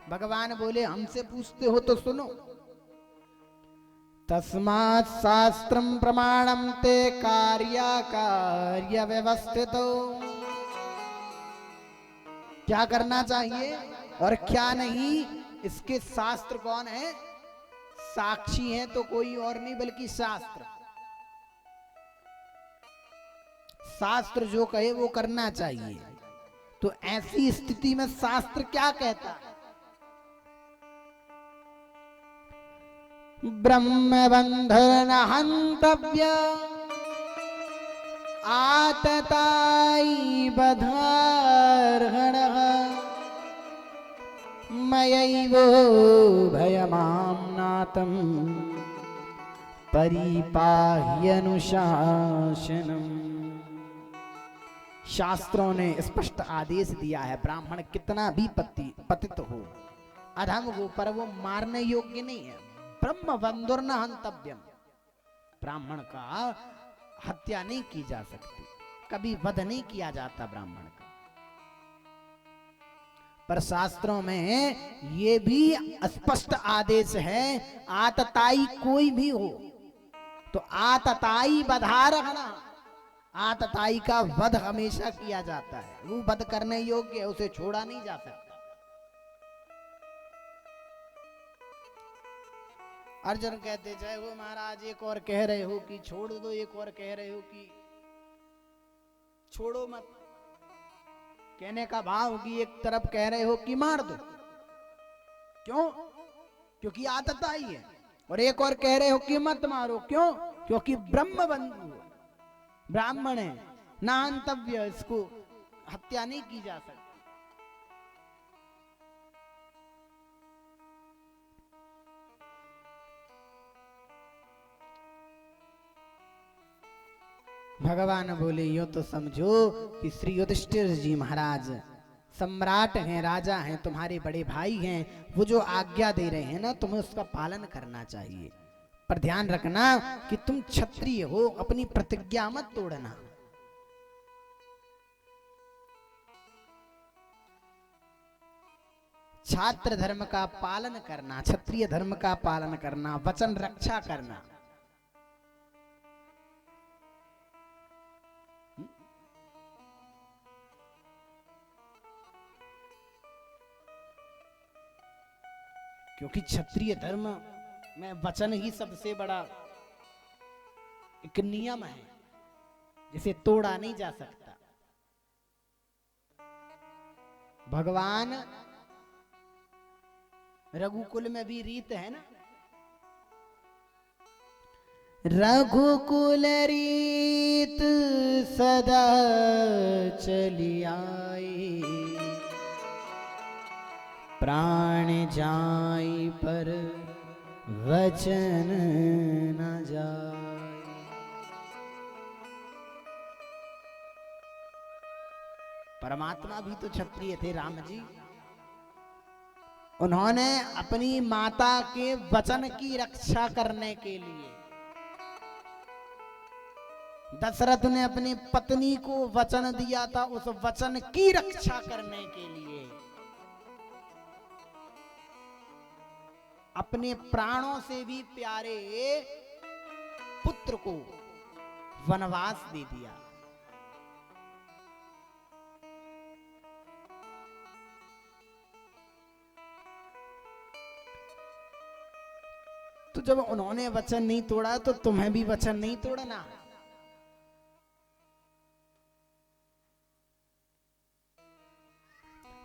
भगवान बोले हमसे पूछते हो तो सुनो। तस्मात् शास्त्रम प्रमाणम ते कार्य व्यवस्थितो। क्या करना चाहिए और क्या नहीं, इसके शास्त्र कौन है? साक्षी है तो कोई और नहीं बल्कि शास्त्र। शास्त्र जो कहे वो करना चाहिए। तो ऐसी स्थिति में शास्त्र क्या कहता है? ब्रह्म बंधन हंतव्य आतताई बधार्हणः मयैवो भयमाम्नातं परिपाह्यनुशासनम्। शास्त्रों ने स्पष्ट आदेश दिया है, ब्राह्मण कितना भी पतित हो, अधम हो, पर वो मारने योग्य नहीं है। ब्रह्म बंधुर्न हंतव्यम, ब्राह्मण का हत्या नहीं की जा सकती, कभी वध नहीं किया जाता ब्राह्मण का। पर शास्त्रों में ये भी स्पष्ट आदेश है, आतताई कोई भी हो तो आतताई बधारहणा, आतताई का वध हमेशा किया जाता है। वो वध करने योग्य है, उसे छोड़ा नहीं जा सकता। अर्जुन कहते जय हो महाराज, एक और कह रहे हो कि छोड़ दो, एक और कह रहे हो कि छोड़ो मत। कहने का भाव कि एक तरफ कह रहे हो कि मार दो, क्यों? क्योंकि आतताई है, और एक और कह रहे हो कि मत मारो, क्यों? क्योंकि ब्रह्म बंधु ब्राह्मण है, ना अंतव्य, इसको हत्या नहीं की जा सकती। भगवान बोले यो तो समझो कि श्री युधिष्ठिर जी महाराज सम्राट हैं, राजा हैं, तुम्हारे बड़े भाई हैं। वो जो आज्ञा दे रहे हैं ना, तुम्हें उसका पालन करना चाहिए। पर ध्यान रखना कि तुम क्षत्रिय हो, अपनी प्रतिज्ञा मत तोड़ना। छात्र धर्म का पालन करना, क्षत्रिय धर्म का पालन करना, वचन रक्षा करना। क्योंकि क्षत्रिय धर्म में वचन ही सबसे बड़ा एक नियम है, जिसे तोड़ा नहीं जा सकता। भगवान रघुकुल में भी रीत है ना, रघुकुल रीत सदा चली आई, प्राण जाई पर वचन न जाए। परमात्मा भी तो क्षत्रिय थे, राम जी। उन्होंने अपनी माता के वचन की रक्षा करने के लिए, दशरथ ने अपनी पत्नी को वचन दिया था, उस वचन की रक्षा करने के लिए अपने प्राणों से भी प्यारे पुत्र को वनवास दे दिया। तो जब उन्होंने वचन नहीं तोड़ा तो तुम्हें भी वचन नहीं तोड़ना।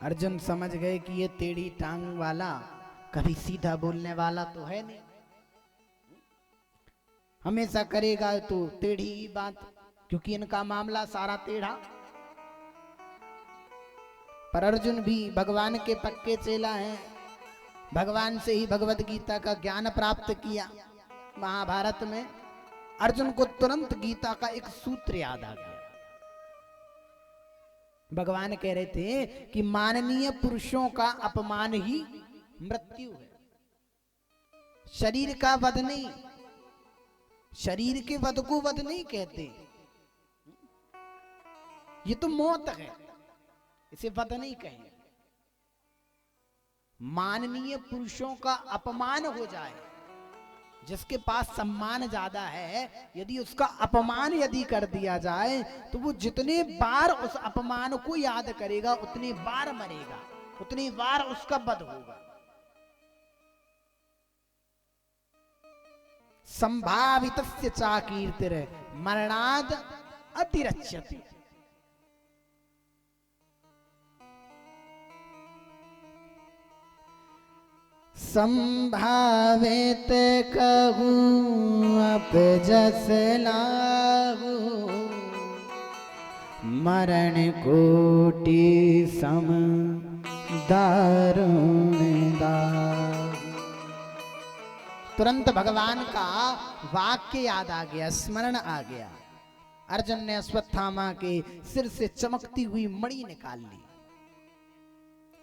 अर्जुन समझ गए कि ये टेढ़ी टांग वाला कभी सीधा बोलने वाला तो है नहीं, हमेशा करेगा तो टेढ़ी ही बात, क्योंकि इनका मामला सारा टेढ़ा। पर अर्जुन भी भगवान के पक्के चेला हैं, भगवान से ही भगवत गीता का ज्ञान प्राप्त किया। महाभारत में अर्जुन को तुरंत गीता का एक सूत्र याद आ गया। भगवान कह रहे थे कि माननीय पुरुषों का अपमान ही मृत्यु है, शरीर का वध नहीं। शरीर के वध को वध नहीं कहते, ये तो मौत है, इसे वध नहीं कहेंगे। माननीय पुरुषों का अपमान हो जाए, जिसके पास सम्मान ज्यादा है, यदि उसका अपमान यदि कर दिया जाए तो वो जितने बार उस अपमान को याद करेगा उतनी बार मरेगा, उतनी बार उसका वध होगा। संभावितस्य चा कीर्तिर मरणाद अतिरच्यते। संभावित कहूँ अपजस लाहू, मरण कोटि सम दारुण दाहू। तुरंत भगवान का वाक्य याद आ गया, स्मरण आ गया। अर्जुन ने अश्वत्थामा के सिर से चमकती हुई मणि निकाल ली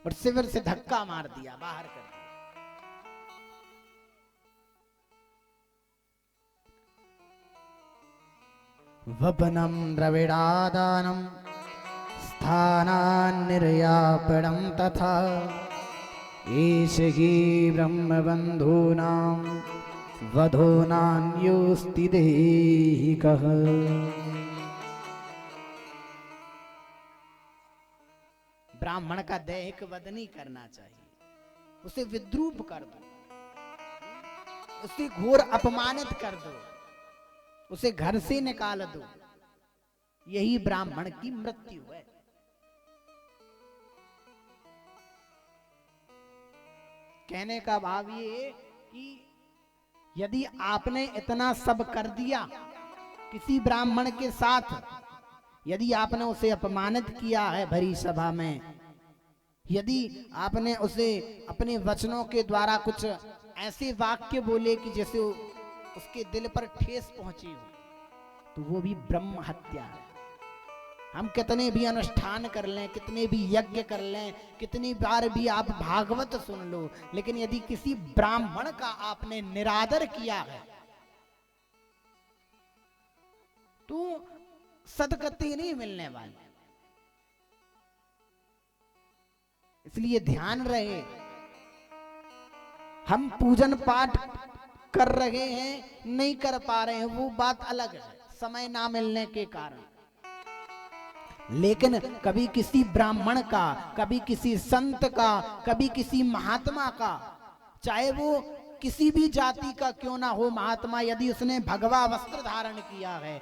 और शिविर से धक्का मार दिया, बाहर कर दिया। वपनम द्रविडादानम स्थानान्निर्यापणम तथा ईश ही ब्रह्मबंधूनां वधो नान्योस्ति देहिकः। ब्राह्मण का दैहिक वध नहीं करना चाहिए, उसे विद्रूप कर दो, उसे घोर अपमानित कर दो, उसे घर से निकाल दो, यही ब्राह्मण की मृत्यु है। कहने का भाव ये कि यदि आपने इतना सब कर दिया किसी ब्राह्मण के साथ, यदि आपने उसे अपमानित किया है भरी सभा में, यदि आपने उसे अपने वचनों के द्वारा कुछ ऐसे वाक्य बोले कि जैसे उसके दिल पर ठेस पहुंची हो, तो वो भी ब्रह्म हत्या है। हम कितने भी अनुष्ठान कर लें, कितने भी यज्ञ कर लें, कितनी बार भी आप भागवत सुन लो, लेकिन यदि किसी ब्राह्मण का आपने निरादर किया है तो सदगति नहीं मिलने वाली। इसलिए ध्यान रहे, हम पूजन पाठ कर रहे हैं, नहीं कर पा रहे हैं, वो बात अलग है, समय ना मिलने के कारण। लेकिन कभी किसी ब्राह्मण का, कभी किसी संत का, कभी किसी महात्मा का, चाहे वो किसी भी जाति का क्यों ना हो महात्मा, यदि उसने भगवा वस्त्र धारण किया है,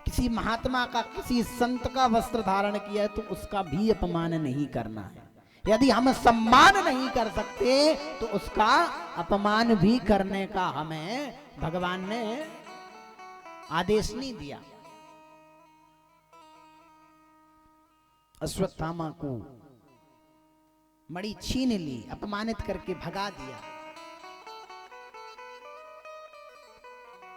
किसी महात्मा का, किसी संत का वस्त्र धारण किया है, तो उसका भी अपमान नहीं करना है। यदि हम सम्मान नहीं कर सकते तो उसका अपमान भी करने का हमें भगवान ने आदेश नहीं दिया। अश्वत्थामा को मणि छीन ली, अपमानित करके भगा दिया।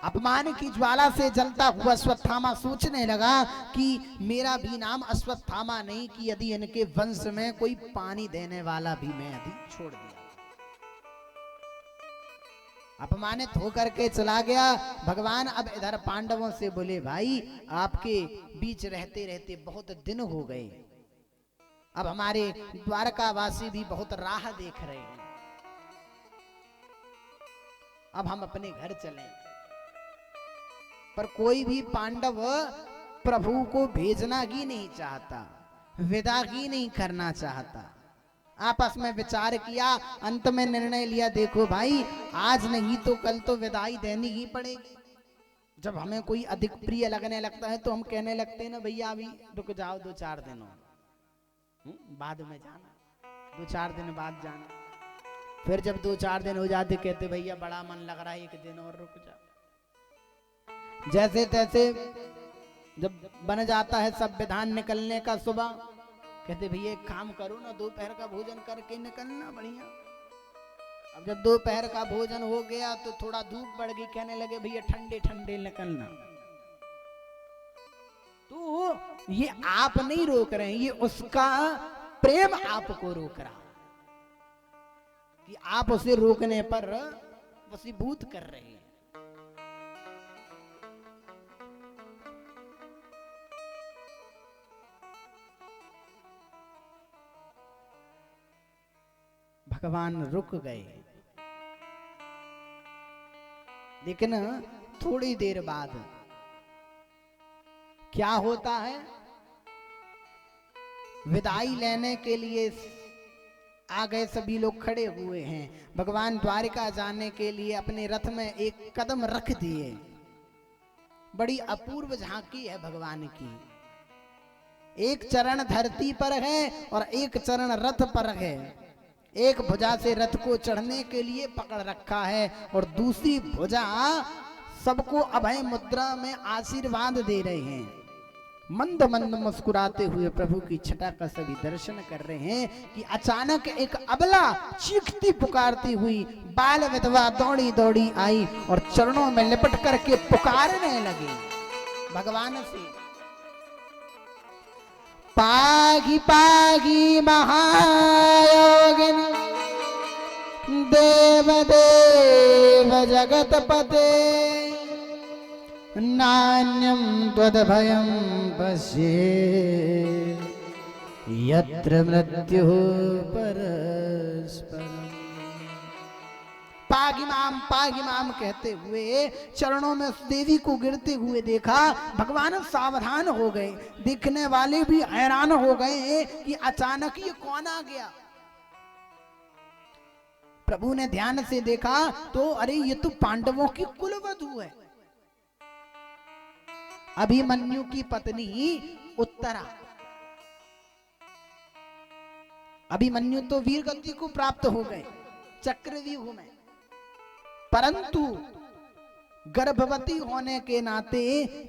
अपमान की ज्वाला से जलता हुआ अश्वत्थामा सोचने लगा कि मेरा भी नाम अश्वत्थामा नहीं, कि यदि इनके वंश में कोई पानी देने वाला भी मैं यदि छोड़ दिया। अपमानित होकर के चला गया। भगवान अब इधर पांडवों से बोले, भाई आपके बीच रहते रहते बहुत दिन हो गए, अब हमारे द्वारकावासी भी बहुत राह देख रहे हैं, अब हम अपने घर चलें। पर कोई भी पांडव प्रभु को भेजना ही नहीं चाहता, विदा ही नहीं करना चाहता। आपस में विचार किया, अंत में निर्णय लिया, देखो भाई आज नहीं तो कल तो विदाई देनी ही पड़ेगी। जब हमें कोई अधिक प्रिय लगने लगता है तो हम कहने लगते हैं ना, भैया अभी रुक जाओ, 2-4 दिन बाद में जाना, 2-4 दिन बाद जाना। फिर जब 2-4 दिन हो जाते कहते भैया बड़ा मन लग रहा है, 1 दिन और रुक जाओ। जैसे तैसे जब बन जाता है सब विधान निकलने का, सुबह कहते भैया एक काम करो ना, दोपहर का भोजन करके निकलना बढ़िया। अब जब दोपहर का भोजन हो गया तो थोड़ा धूप बढ़ गई, कहने लगे भैया ठंडे ठंडे निकलना। तो ये आप नहीं रोक रहे हैं, ये उसका प्रेम आपको रोक रहा कि आप उसे रोकने पर वशीभूत कर रहे हैं। भगवान रुक गए। लेकिन थोड़ी देर बाद क्या होता है, विदाई लेने के लिए आ गए, सभी लोग खड़े हुए हैं। भगवान द्वारिका जाने के लिए अपने रथ में एक कदम रख दिए। बड़ी अपूर्व झांकी है भगवान की। एक चरण धरती पर है और एक चरण रथ पर है। एक भुजा से रथ को चढ़ने के लिए पकड़ रखा है और दूसरी भुजा सबको अभय मुद्रा में आशीर्वाद दे रहे हैं। मंद मंद मुस्कुराते हुए प्रभु की छटा का सभी दर्शन कर रहे हैं कि अचानक एक अबला चीखती पुकारती हुई बाल विधवा दौड़ी दौड़ी आई और चरणों में लिपट करके पुकारने लगी भगवान से, पागी पागी महायोगिन देव देव जगतपते नान्यं त्वदभयं पश्ये यत्र मृत्युः परस्परम्। पागी माम कहते हुए चरणों में उस देवी को गिरते हुए देखा। भगवान सावधान हो गए, देखने वाले भी हैरान हो गए कि अचानक ये कौन आ गया। प्रभु ने ध्यान से देखा तो अरे ये तो पांडवों की कुलवधू है, अभिमन्यु की पत्नी उत्तरा। अभिमन्यु तो वीर गति को प्राप्त हो गए चक्रव्यूह में, परंतु गर्भवती होने के नाते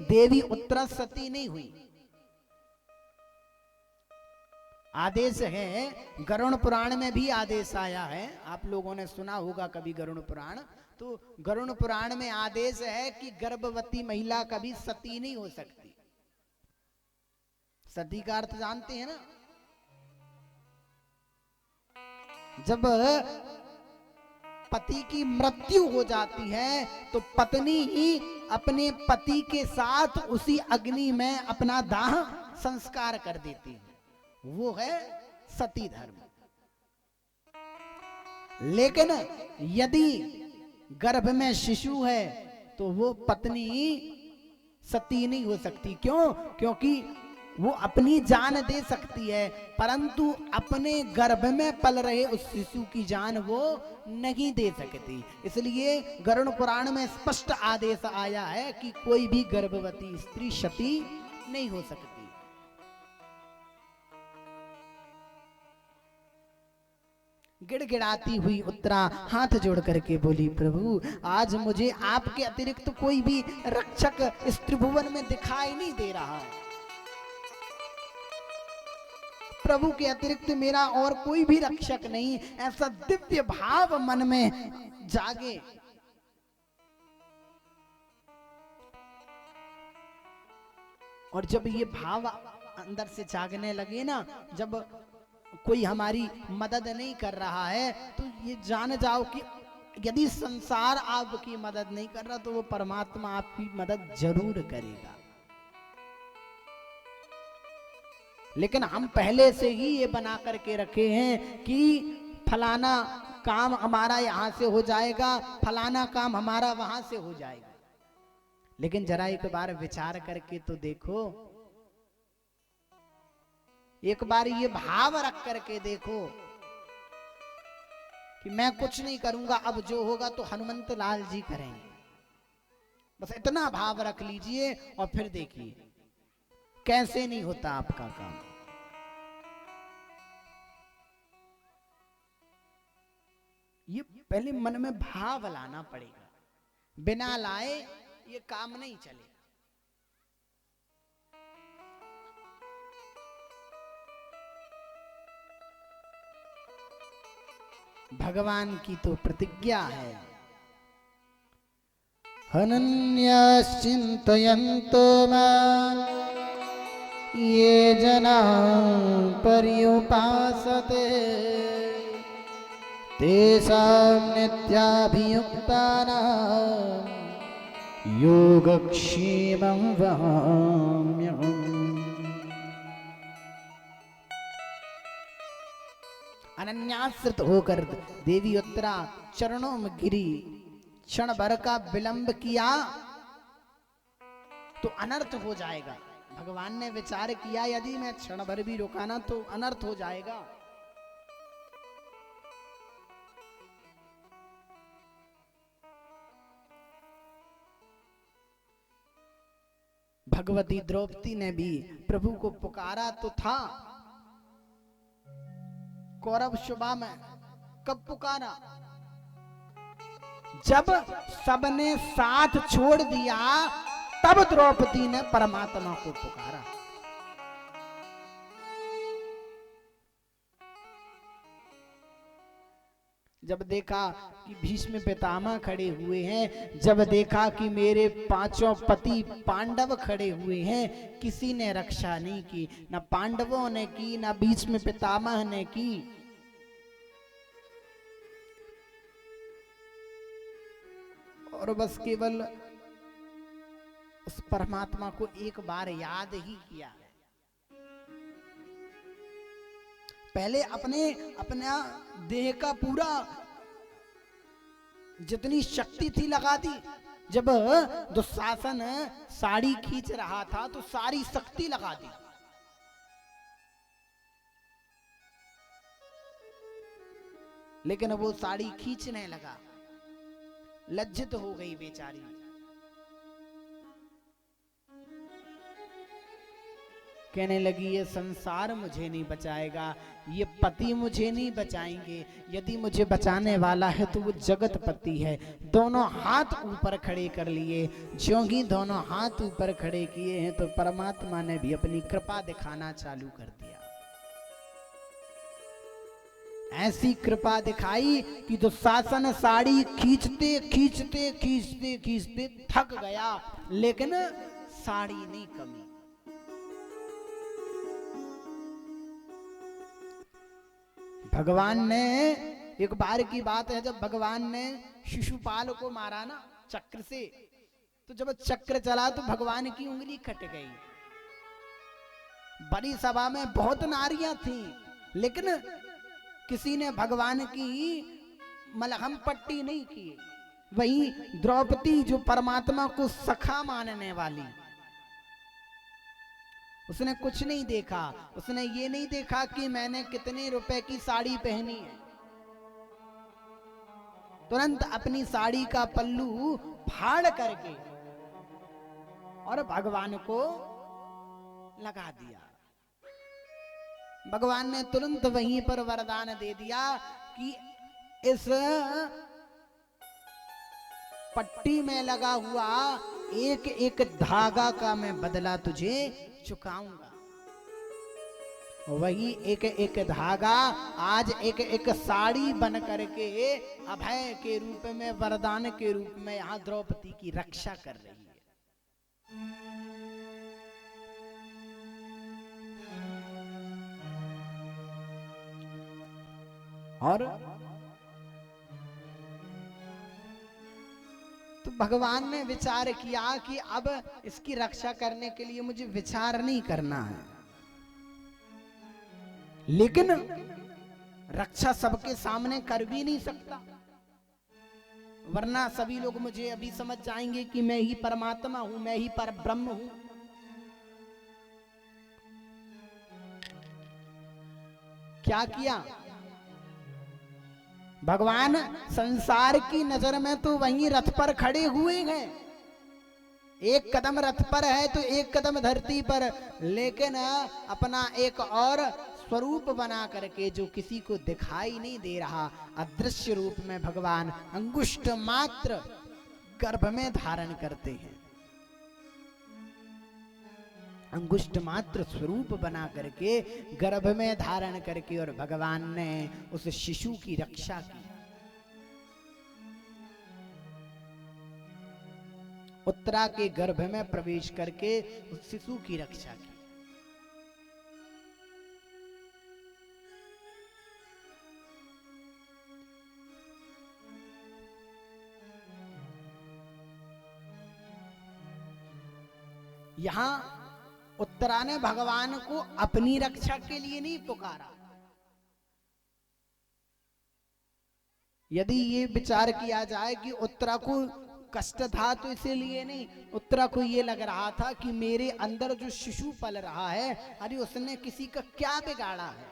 देवी उत्तरा सती नहीं हुई। आदेश है, गरुड़ पुराण में भी आदेश आया है, आप लोगों ने सुना होगा कभी गरुड़ पुराण। तो गरुड़ पुराण में आदेश है कि गर्भवती महिला कभी सती नहीं हो सकती। सती का अर्थ जानते हैं ना, जब पति की मृत्यु हो जाती है तो पत्नी ही अपने पति के साथ उसी अग्नि में अपना दाह संस्कार कर देती है, वो है सती धर्म। लेकिन यदि गर्भ में शिशु है तो वो पत्नी सती नहीं हो सकती। क्यों? क्योंकि वो अपनी जान दे सकती है, परंतु अपने गर्भ में पल रहे उस शिशु की जान वो नहीं दे सकती। इसलिए गरुड़ पुराण में स्पष्ट आदेश आया है कि कोई भी गर्भवती स्त्री सती नहीं हो सकती। गिड़गिड़ाती हुई उत्तरा हाथ जोड़ करके बोली, प्रभु आज मुझे आपके अतिरिक्त कोई भी रक्षक इस त्रिभुवन में दिखाई नहीं दे रहा है। प्रभु के अतिरिक्त मेरा और कोई भी रक्षक नहीं, ऐसा दिव्य भाव मन में जागे। और जब ये भाव अंदर से जागने लगे ना, जब कोई हमारी मदद नहीं कर रहा है तो ये जान जाओ कि यदि संसार आपकी मदद नहीं कर रहा तो वो परमात्मा आपकी मदद जरूर करेगा। लेकिन हम पहले से ही ये बना करके रखे हैं कि फलाना काम हमारा यहां से हो जाएगा, फलाना काम हमारा वहां से हो जाएगा। लेकिन जरा एक बार विचार करके तो देखो, एक बार ये भाव रख करके देखो कि मैं कुछ नहीं करूंगा, अब जो होगा तो हनुमंत लाल जी करेंगे। बस इतना भाव रख लीजिए और फिर देखिए कैसे नहीं होता आपका काम। ये पहले मन में भाव लाना पड़ेगा, बिना लाए ये काम नहीं चलेगा। भगवान की तो प्रतिज्ञा है, हनन्याश्चिन्तयन्तो मां ये जना पर्युपासते तेषां नित्याभियुक्तानां योगक्षेमं वहाम्यहम्। अनन्याश्रित होकर देवी उत्तरा चरणों में गिरी, क्षण भर का विलंब किया तो अनर्थ हो जाएगा। भगवान ने विचार किया यदि मैं क्षण भर भी रुका ना तो अनर्थ हो जाएगा। भगवती द्रौपदी ने भी प्रभु को पुकारा तो था कौरव सभा में। कब पुकारा? जब सबने साथ छोड़ दिया तब द्रौपदी ने परमात्मा को पुकारा। जब देखा कि भीष्म पितामह खड़े हुए हैं, जब देखा कि मेरे पांचों पति पांडव खड़े हुए हैं, किसी ने रक्षा नहीं की, न पांडवों ने की, न भीष्म पितामह ने की। और बस केवल उस परमात्मा को एक बार याद ही किया। पहले अपना देह का पूरा जितनी शक्ति थी लगा दी। जब दुशासन साड़ी खींच रहा था तो सारी शक्ति लगा दी। लेकिन वो साड़ी खींचने लगा, लज्जित हो गई बेचारी। कहने लगी ये संसार मुझे नहीं बचाएगा, ये पति मुझे नहीं बचाएंगे, यदि मुझे बचाने वाला है तो वो जगतपति है। दोनों हाथ ऊपर खड़े कर लिए। ज्यों ही दोनों हाथ ऊपर खड़े किए हैं तो परमात्मा ने भी अपनी कृपा दिखाना चालू कर दिया। ऐसी कृपा दिखाई कि दुशासन साड़ी खींचते खींचते खींचते खींचते थक गया, लेकिन साड़ी नहीं कमी। भगवान ने, एक बार की बात है, जब भगवान ने शिशुपाल को मारा ना चक्र से, तो जब चक्र चला तो भगवान की उंगली कट गई। बड़ी सभा में बहुत नारियां थीं, लेकिन किसी ने भगवान की मलहम पट्टी नहीं की। वही द्रौपदी जो परमात्मा को सखा मानने वाली, उसने कुछ नहीं देखा। उसने ये नहीं देखा कि मैंने कितने रुपए की साड़ी पहनी है। तुरंत अपनी साड़ी का पल्लू फाड़ करके और भगवान को लगा दिया। भगवान ने तुरंत वहीं पर वरदान दे दिया कि इस पट्टी में लगा हुआ एक एक धागा का मैं बदला तुझे चुकाऊंगा। वही एक एक धागा आज एक एक साड़ी बन करके अभय के रूप में, वरदान के रूप में यहां द्रौपदी की रक्षा कर रही है। और तो भगवान ने विचार किया कि अब इसकी रक्षा करने के लिए मुझे विचार नहीं करना है, लेकिन रक्षा सबके सामने कर भी नहीं सकता, वरना सभी लोग मुझे अभी समझ जाएंगे कि मैं ही परमात्मा हूं, मैं ही परब्रह्म हूं। क्या किया भगवान? संसार की नजर में तो वहीं रथ पर खड़े हुए हैं, एक कदम रथ पर है तो एक कदम धरती पर, लेकिन अपना एक और स्वरूप बना करके जो किसी को दिखाई नहीं दे रहा, अदृश्य रूप में भगवान अंगुष्ठ मात्र गर्भ में धारण करते हैं। अंगुष्ठ मात्र स्वरूप बना करके गर्भ में धारण करके, और भगवान ने उस शिशु की रक्षा की। उत्तरा के गर्भ में प्रवेश करके उस शिशु की रक्षा की। यहां उत्तरा ने भगवान को अपनी रक्षा के लिए नहीं पुकारा, यदि ये विचार किया जाए कि उत्तरा को कष्ट था तो इसीलिए नहीं, उत्तरा को ये लग रहा था कि मेरे अंदर जो शिशु पल रहा है, अरे उसने किसी का क्या बिगाड़ा है,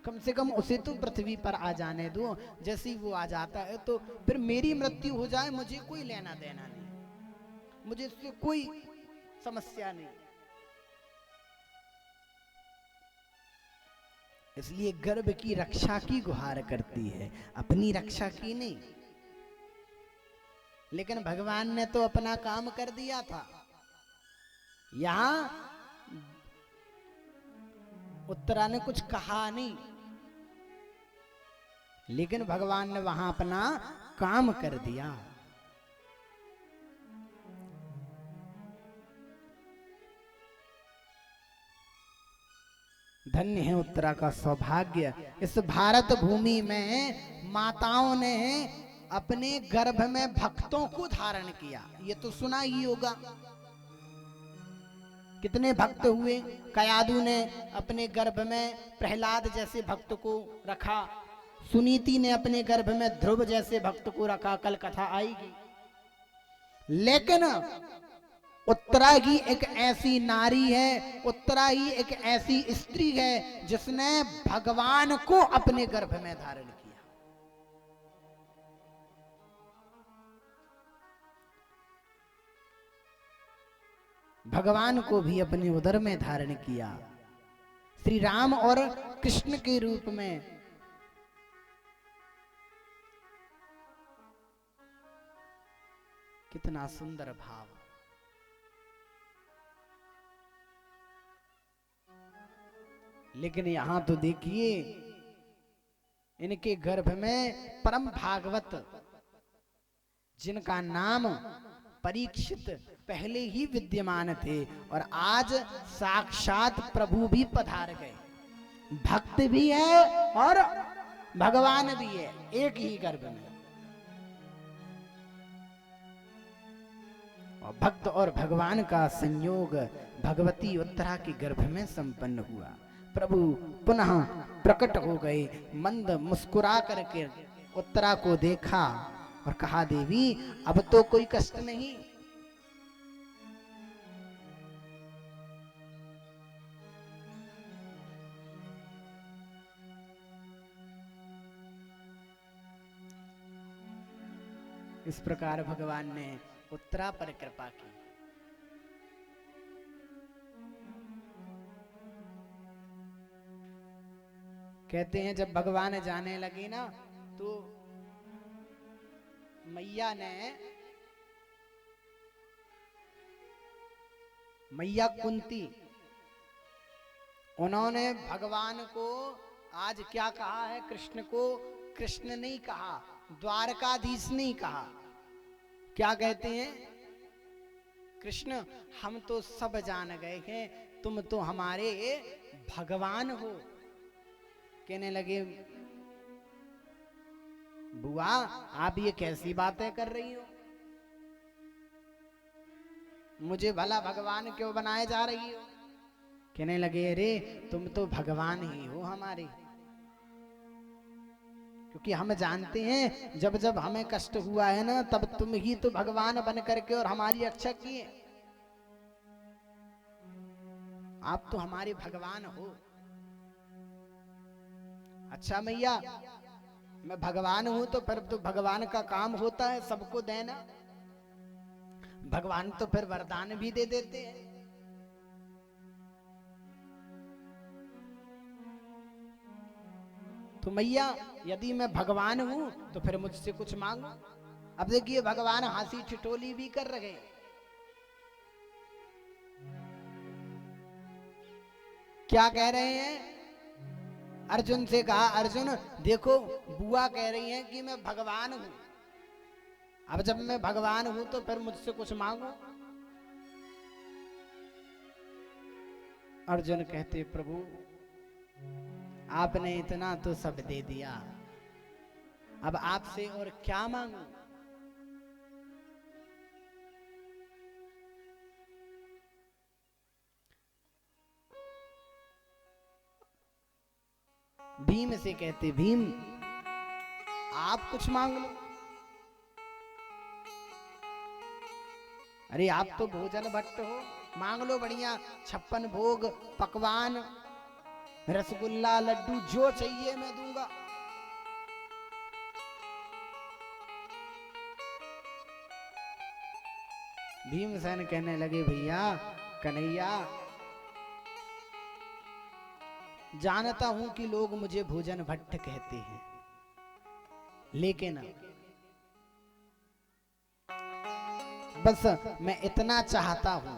कम से कम उसे तो पृथ्वी पर आ जाने दो। जैसे ही वो आ जाता है तो फिर मेरी मृत्यु हो जाए, मुझे कोई लेना देना नहीं, मुझे इससे कोई समस्या नहीं। इसलिए गर्भ की रक्षा की गुहार करती है, अपनी रक्षा की नहीं। लेकिन भगवान ने तो अपना काम कर दिया था। यहां उत्तरा ने कुछ कहा नहीं, लेकिन भगवान ने वहां अपना काम कर दिया। धन्य है उत्तरा का सौभाग्य। इस भारत भूमि में माताओं ने अपने गर्भ में भक्तों को धारण किया। ये तो सुना ही होगा, कितने भक्त हुए। कयादु ने अपने गर्भ में प्रहलाद जैसे भक्त को रखा, सुनीति ने अपने गर्भ में ध्रुव जैसे भक्त को रखा, कल कथा आएगी। लेकिन उत्तरा ही एक ऐसी नारी है, उत्तरा ही एक ऐसी स्त्री है जिसने भगवान को अपने गर्भ में धारण किया। भगवान को भी अपने उदर में धारण किया, श्री राम और कृष्ण के रूप में। कितना सुंदर भाव। लेकिन यहां तो देखिए, इनके गर्भ में परम भागवत जिनका नाम परीक्षित पहले ही विद्यमान थे, और आज साक्षात प्रभु भी पधार गए। भक्त भी है और भगवान भी है एक ही गर्भ में। और भक्त और भगवान का संयोग भगवती उत्तरा के गर्भ में संपन्न हुआ। प्रभु पुनः प्रकट हो गए, मंद मुस्कुरा करके उत्तरा को देखा और कहा, देवी अब तो कोई कष्ट नहीं। इस प्रकार भगवान ने उत्तरा पर कृपा की। कहते हैं जब भगवान जाने लगे ना, तो मैया कुंती, उन्होंने भगवान को आज क्या कहा है, कृष्ण को कृष्ण नहीं कहा, द्वारकाधीश नहीं कहा। क्या कहते हैं, कृष्ण हम तो सब जान गए हैं, तुम तो हमारे भगवान हो। कहने लगे, बुआ आप ये कैसी बातें कर रही हो, मुझे भला भगवान क्यों बनाए जा रही हो। कहने लगे, अरे तुम तो भगवान ही हो हमारे, क्योंकि हम जानते हैं जब जब हमें कष्ट हुआ है ना, तब तुम ही तो भगवान बन करके और हमारी रक्षा किए। आप तो हमारे भगवान हो। अच्छा मैया, मैं भगवान हूं तो फिर तो भगवान का काम होता है सबको देना, भगवान तो फिर वरदान भी दे देते हैं। तो मैया यदि मैं भगवान हूं तो फिर मुझसे कुछ मांगो। अब देखिए भगवान हंसी ठिठोली भी कर रहे हैं। क्या कह रहे हैं, अर्जुन से कहा, अर्जुन देखो बुआ कह रही हैं कि मैं भगवान हूं, अब जब मैं भगवान हूं तो फिर मुझसे कुछ मांगो। अर्जुन कहते, प्रभु आपने इतना तो सब दे दिया, अब आपसे और क्या मांगू। भीम से कहते, भीम आप कुछ मांग लो। अरे आप तो भोजन भट्ट हो, मांग लो बढ़िया 56 भोग पकवान, रसगुल्ला लड्डू जो चाहिए मैं दूंगा। भीमसेन कहने लगे भैया कन्हैया, जानता हूं कि लोग मुझे भोजन भट्ट कहते हैं, लेकिन बस मैं इतना चाहता हूं,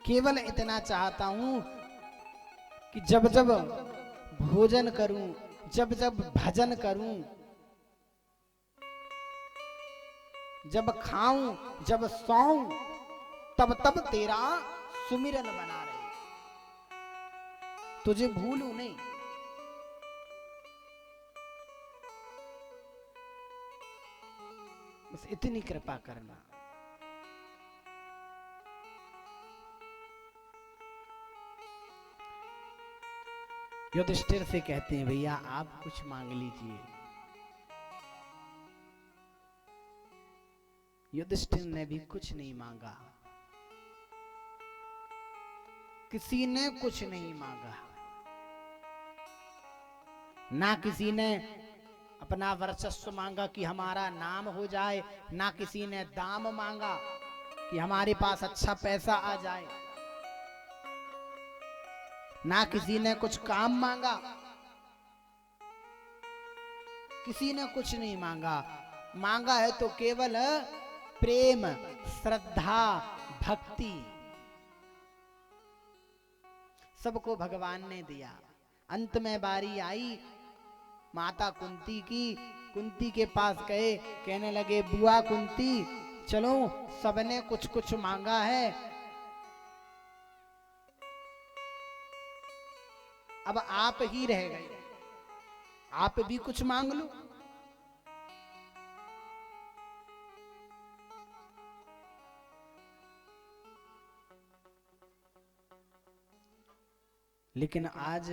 केवल इतना चाहता हूं कि जब जब भोजन करूं, जब जब भजन करूं, जब खाऊं, जब सोऊं, तब तब तेरा सुमिरन बना रहे, तुझे भूलूं नहीं। बस इतनी कृपा करना। युधिष्ठिर से कहते हैं भैया आप कुछ मांग लीजिए। युधिष्ठिर ने भी कुछ नहीं मांगा, किसी ने कुछ नहीं मांगा, ना किसी ने अपना वर्चस्व मांगा कि हमारा नाम हो जाए, ना किसी ने दाम मांगा कि हमारे पास अच्छा पैसा आ जाए, ना किसी ने कुछ काम मांगा, किसी ने कुछ नहीं मांगा। मांगा है तो केवल प्रेम, श्रद्धा, भक्ति, सबको भगवान ने दिया। अंत में बारी आई माता कुंती की। कुंती के पास गए, कहने लगे बुआ कुंती चलो, सबने कुछ कुछ मांगा है, अब आप ही रह गए, आप भी कुछ मांग लो। लेकिन आज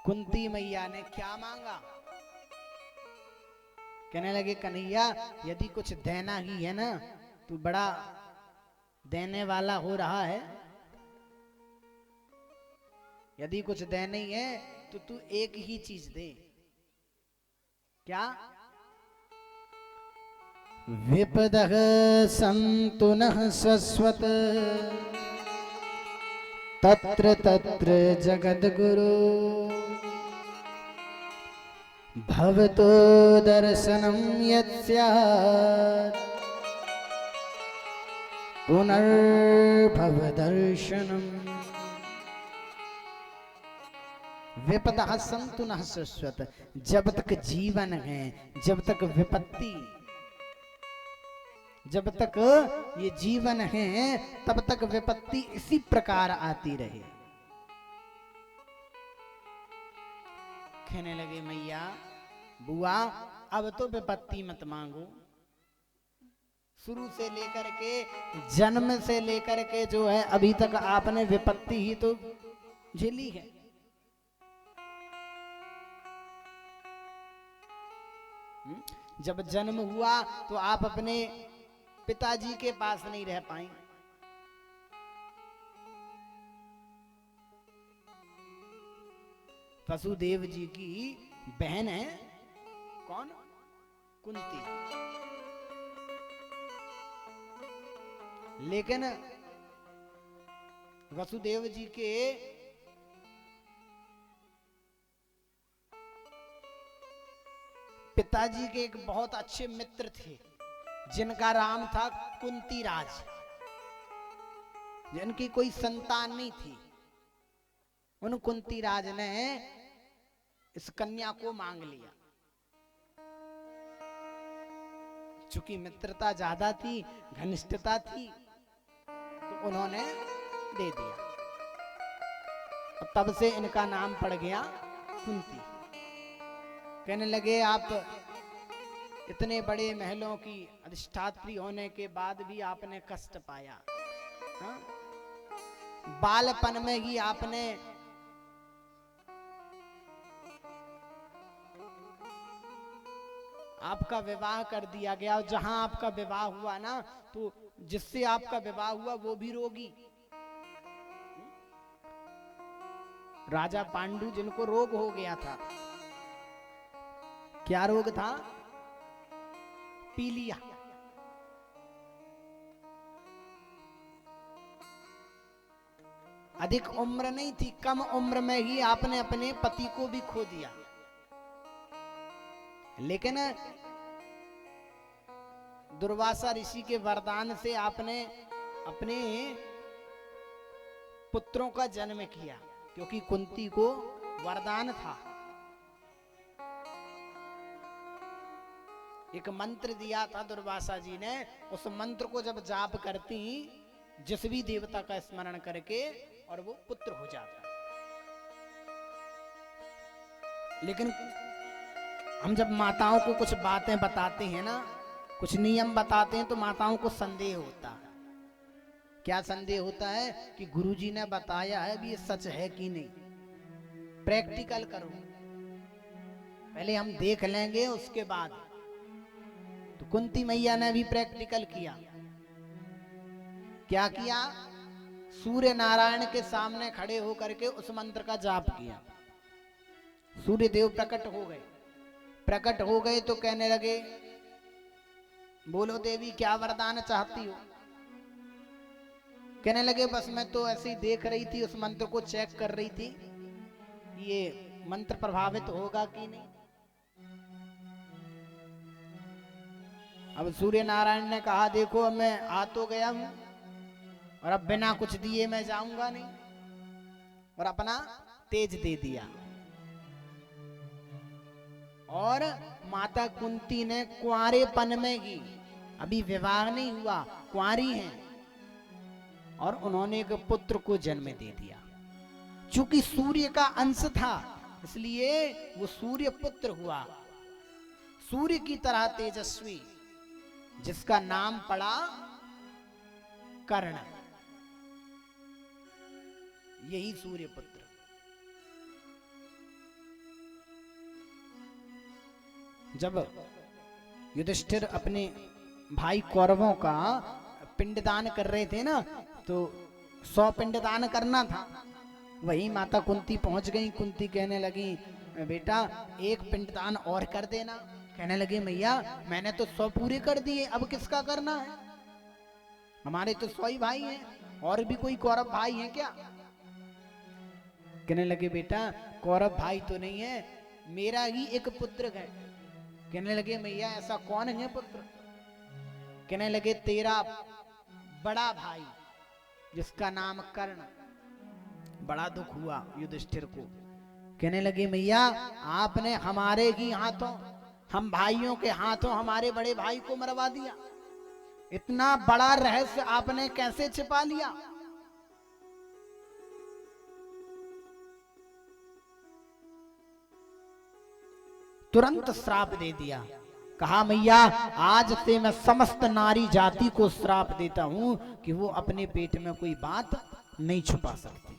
कुंती मैया ने क्या मांगा? कहने लगे कन्हैया यदि कुछ देना ही है ना, तू बड़ा देने वाला हो रहा है, यदि कुछ देना ही है तो तू एक ही चीज दे। क्या? विपदः सन्तु नः शश्वत तत्र तत्र जगद्गुरु भवतो दर्शनं यत्स्यात् पुनर्भव दर्शनम्। विपदः सन्तु नः शश्वत, जब तक जीवन है, जब तक विपत्ति, जब तक ये जीवन है तब तक विपत्ति इसी प्रकार आती रहे। कहने लगे मैया बुआ अब तो विपत्ति मत मांगो, शुरू से लेकर के, जन्म से लेकर के जो है अभी तक आपने विपत्ति ही तो झेली है। जब जन्म हुआ तो आप अपने पिताजी के पास नहीं रह पाई, वसुदेव जी की बहन है कौन? कुंती। लेकिन वसुदेव जी के पिताजी के एक बहुत अच्छे मित्र थे जिनका नाम था कुंती राज, जिनकी कोई संतान नहीं थी। उन कुंती राज ने इस कन्या को मांग लिया। चूंकि मित्रता ज्यादा थी, घनिष्ठता थी, तो उन्होंने दे दिया और तब से इनका नाम पड़ गया कुंती। कहने लगे आप इतने बड़े महलों की अधिष्ठात्री होने के बाद भी आपने कष्ट पाया, हाँ? बालपन में ही आपने आपका विवाह कर दिया गया, और जहां आपका विवाह हुआ ना, तो जिससे आपका विवाह हुआ वो भी रोगी। राजा पांडु जिनको रोग हो गया था, क्या रोग था? पीलिया। अधिक उम्र नहीं थी, कम उम्र में ही आपने अपने पति को भी खो दिया। लेकिन दुर्वासा ऋषि के वरदान से आपने अपने पुत्रों का जन्म किया, क्योंकि कुंती को वरदान था। एक मंत्र दिया था दुर्वासा जी ने, उस मंत्र को जब जाप करती जिस भी देवता का स्मरण करके, और वो पुत्र हो जाता। लेकिन हम जब माताओं को कुछ बातें बताते हैं ना, कुछ नियम बताते हैं, तो माताओं को संदेह होता है। क्या संदेह होता है? कि गुरुजी ने बताया है, भी ये सच है कि नहीं। प्रैक्टिकल करो, पहले हम देख लेंगे उसके बाद। तो कुंती मैया ने भी प्रैक्टिकल किया। क्या किया? सूर्य नारायण के सामने खड़े होकर के उस मंत्र का जाप किया। सूर्य देव प्रकट हो गए। प्रकट हो गए तो कहने लगे, बोलो देवी क्या वरदान चाहती हो? कहने लगे, बस मैं तो ऐसे ही देख रही थी, उस मंत्र को चेक कर रही थी, ये मंत्र प्रभावित होगा कि नहीं। अब सूर्य नारायण ने कहा, देखो अब मैं आ तो गया हूं, और अब बिना कुछ दिए मैं जाऊंगा नहीं, और अपना तेज दे दिया। और माता कुंती ने कुंवारेपन में ही, अभी विवाह नहीं हुआ, कुंवारी हैं, और उन्होंने एक पुत्र को जन्म दे दिया। चूंकि सूर्य का अंश था, इसलिए वो सूर्य पुत्र हुआ, सूर्य की तरह तेजस्वी, जिसका नाम पड़ा कर्ण। यही सूर्य पुत्र। जब युधिष्ठिर अपने भाई कौरवों का पिंडदान कर रहे थे ना, तो 100 पिंडदान करना था। वही माता कुंती पहुंच गई। कुंती कहने लगी, बेटा एक पिंडदान और कर देना। कहने लगे, मैया मैंने तो 100 पूरे कर दिए, अब किसका करना है? हमारे तो 100 ही भाई हैं, और भी कोई कौरव भाई हैं क्या? कहने लगे, बेटा कौरव भाई तो नहीं है, मेरा ही एक पुत्र है। कहने लगे, मैया ऐसा कौन है पुत्र? कहने लगे, तेरा बड़ा भाई जिसका नाम कर्ण। बड़ा दुख हुआ युधिष्ठिर को। कहने लगे, मैया आपने हमारे ही हाथों, हम भाइयों के हाथों हमारे बड़े भाई को मरवा दिया। इतना बड़ा रहस्य आपने कैसे छिपा लिया? तुरंत श्राप दे दिया। कहा, मैया आज से मैं समस्त नारी जाति को श्राप देता हूं कि वो अपने पेट में कोई बात नहीं छुपा सकती।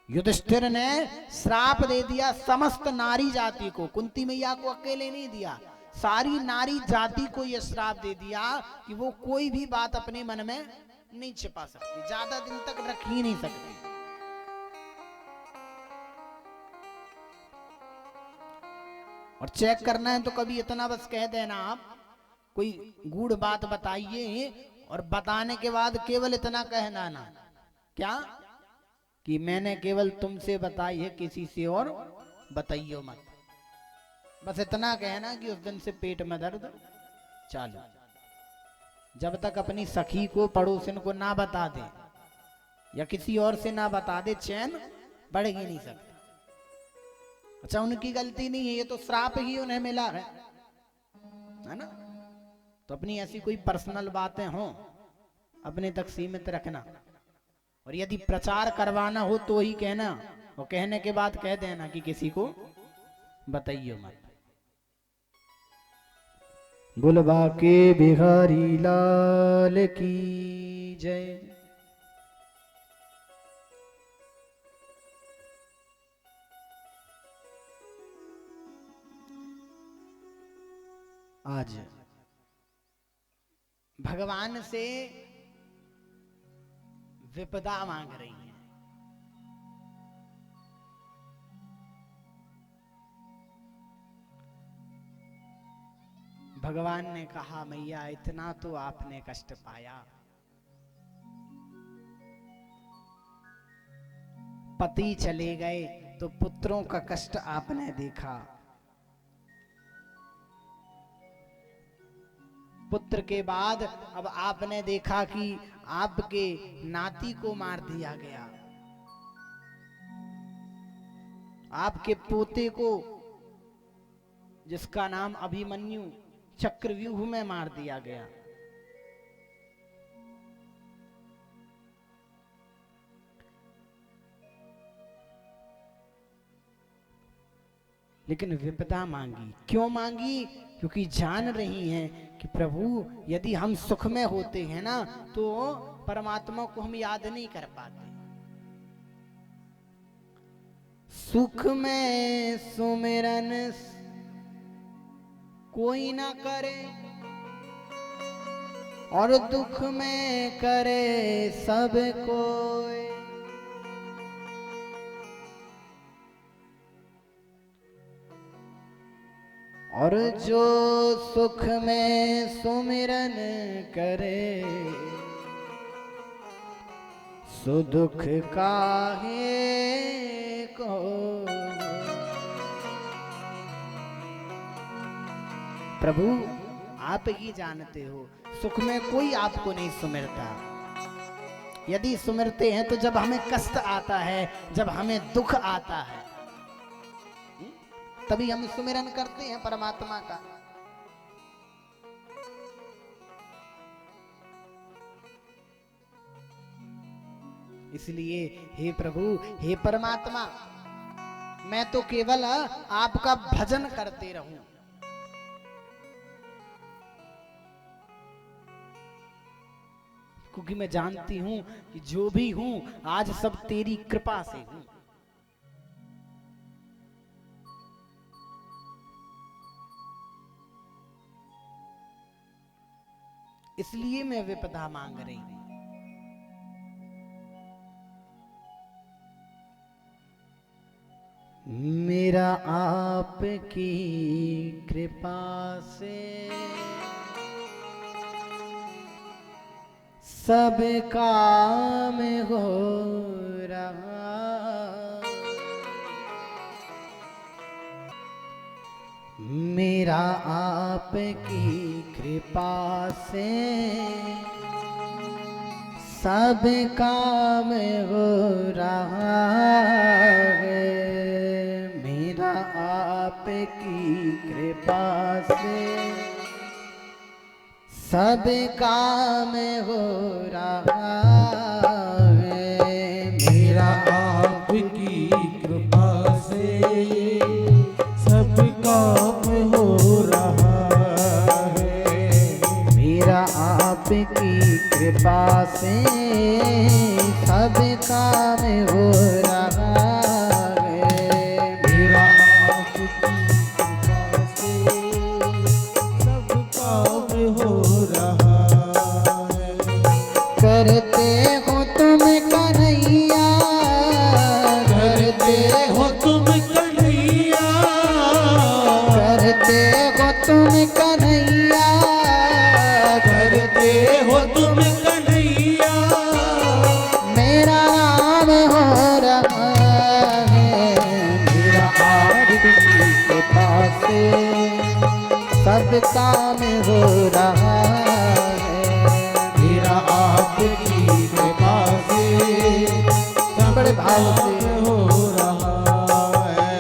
युधिष्ठिर ने श्राप दे दिया समस्त नारी जाति को। कुंती मैया को अकेले नहीं दिया, सारी नारी जाति को यह श्राप दे दिया कि वो कोई भी बात अपने मन में नहीं छिपा सकती, ज्यादा दिन तक रख ही नहीं सकती। और चेक करना है तो कभी इतना बस कह देना, आप कोई गूढ़ बात बताइए, और बताने के बाद केवल इतना कहना ना, क्या कि मैंने केवल तुमसे बताई है, किसी से और बताइयो मत। बस इतना कहना कि उस दिन से पेट में दर्द चालू। जब तक अपनी सखी को, पड़ोसन को ना बता दे, या किसी और से ना बता दे, चैन बढ़ ही नहीं सकता। अच्छा, उनकी गलती नहीं है, ये तो श्राप ही उन्हें मिला है ना। तो अपनी ऐसी कोई पर्सनल बातें हों, अपने तक सीमित रखना, और यदि प्रचार करवाना हो तो ही कहना, और कहने के बाद कह देना कि किसी को बताइए मत। बुलवा के बिहारी लाल की जय। आज भगवान से विपदा मांग रही हैं। भगवान ने कहा मैया इतना तो आपने कष्ट पाया, पति चले गए तो पुत्रों का कष्ट आपने देखा, पुत्र के बाद अब आपने देखा कि आपके नाती को मार दिया गया, आपके पोते को जिसका नाम अभिमन्यु चक्रव्यूह में मार दिया गया। लेकिन विपदा मांगी, क्यों मांगी? क्योंकि जान रही हैं कि प्रभु यदि हम सुख में होते हैं ना तो परमात्मा को हम याद नहीं कर पाते। सुख में सुमिरन कोई ना करे और दुख में करे सब कोई। और जो सुख में सुमिरन करे सो दुख काहे को। प्रभु आप ही जानते हो, सुख में कोई आपको नहीं सुमिरता। यदि सुमिरते हैं तो जब हमें कष्ट आता है, जब हमें दुख आता है, तभी हम सुमिरन करते हैं परमात्मा का। इसलिए हे प्रभु, हे परमात्मा, मैं तो केवल आपका भजन करते रहूं। क्योंकि मैं जानती हूं कि जो भी हूं आज सब तेरी कृपा से हूं। इसलिए मैं विपदा मांग रही हूं। मेरा आपकी कृपा से सब काम हो रहा, मेरा आपकी कृपा से सब काम हो रहा है। मेरा आपकी कृपा से सब काम हो रहा है। मेरा आपकी कृपा से सब काम हो रहा है। मेरा आपकी कृपा से सब काम हो रहा है। मेरा आपकी कृपा से सब काम हो रहा है। करते हो तुम कन्हैया, करते हो तुम कन्हैया, करते हो तुम कन्हैया, करते हो तुम कन्हैया। मेरा नाम हो रहा है। मेरा आपकी कृपा से सब काम हो रहा है। मेरा आपकी कृपा से सब बड़े भाव से काम हो रहा है।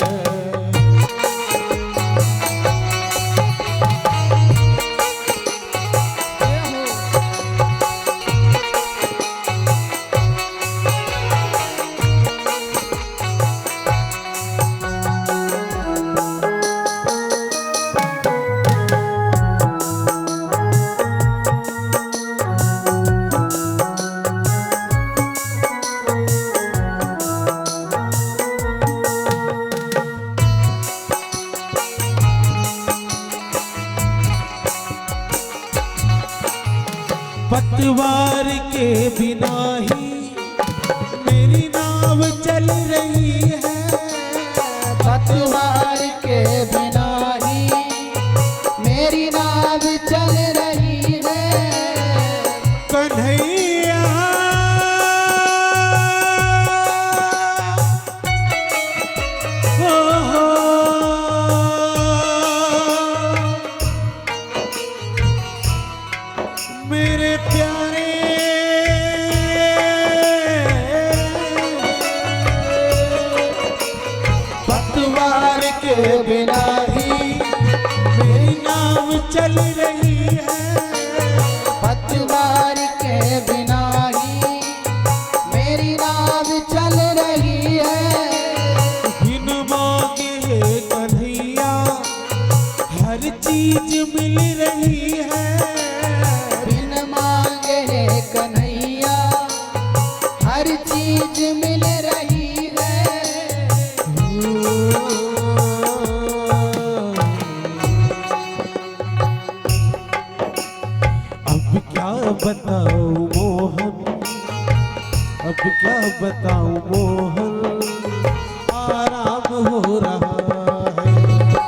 पतवार के बिना ही मेरी नाव चल रही है। पतवार के बिना ही मेरी नाव चल रही है। कन्हैया हो मेरे प्यारे पतवार के बिना ही मेरी नाव चल रही है। पतवार के बिना ही मेरी नाव चल रही है। बिन मांगे कन्हैया हर चीज मिल रही है। बिन मांगे कन्हैया हर चीज मिल रही है। अब क्या बताऊं मोहन, अब क्या बताऊं मोहन, आराम हो रहा है।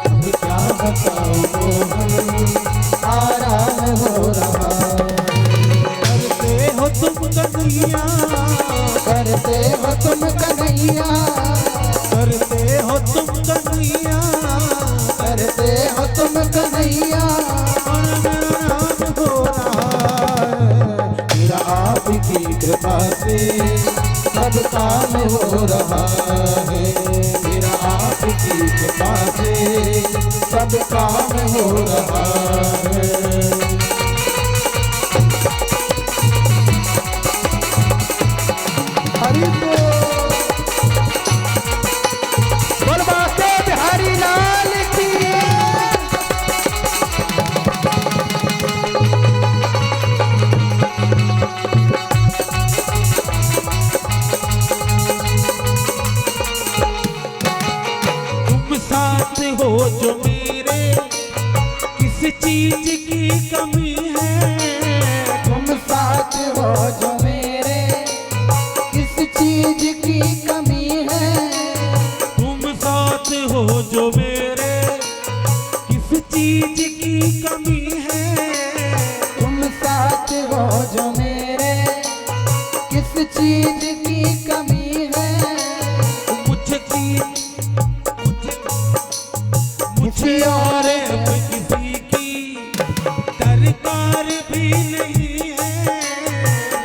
अब क्या बताऊं मोहन, आराम हो रहा है। करते हो तुम कन्हैया, करते हो तुम कन्हैया, करते हो तुम कन्हैया, करते हो तुम कन्हैया। मेरा आपकी कृपा से सब काम हो रहा है। मेरा आपकी कृपा से सब काम हो रहा है। हरि बोल बाके बिहारी लाल की। तुम साथ हो जो मेरे, किस चीज की कमी है। तुम साथ हो जो मेरे, किस चीज की कमी है। तुम साथ हो जो मेरे, किस चीज की कमी है। तुम साथ हो जो मेरे, किस चीज की कमी है। मुझे और अब किसी की दरकार भी नहीं है।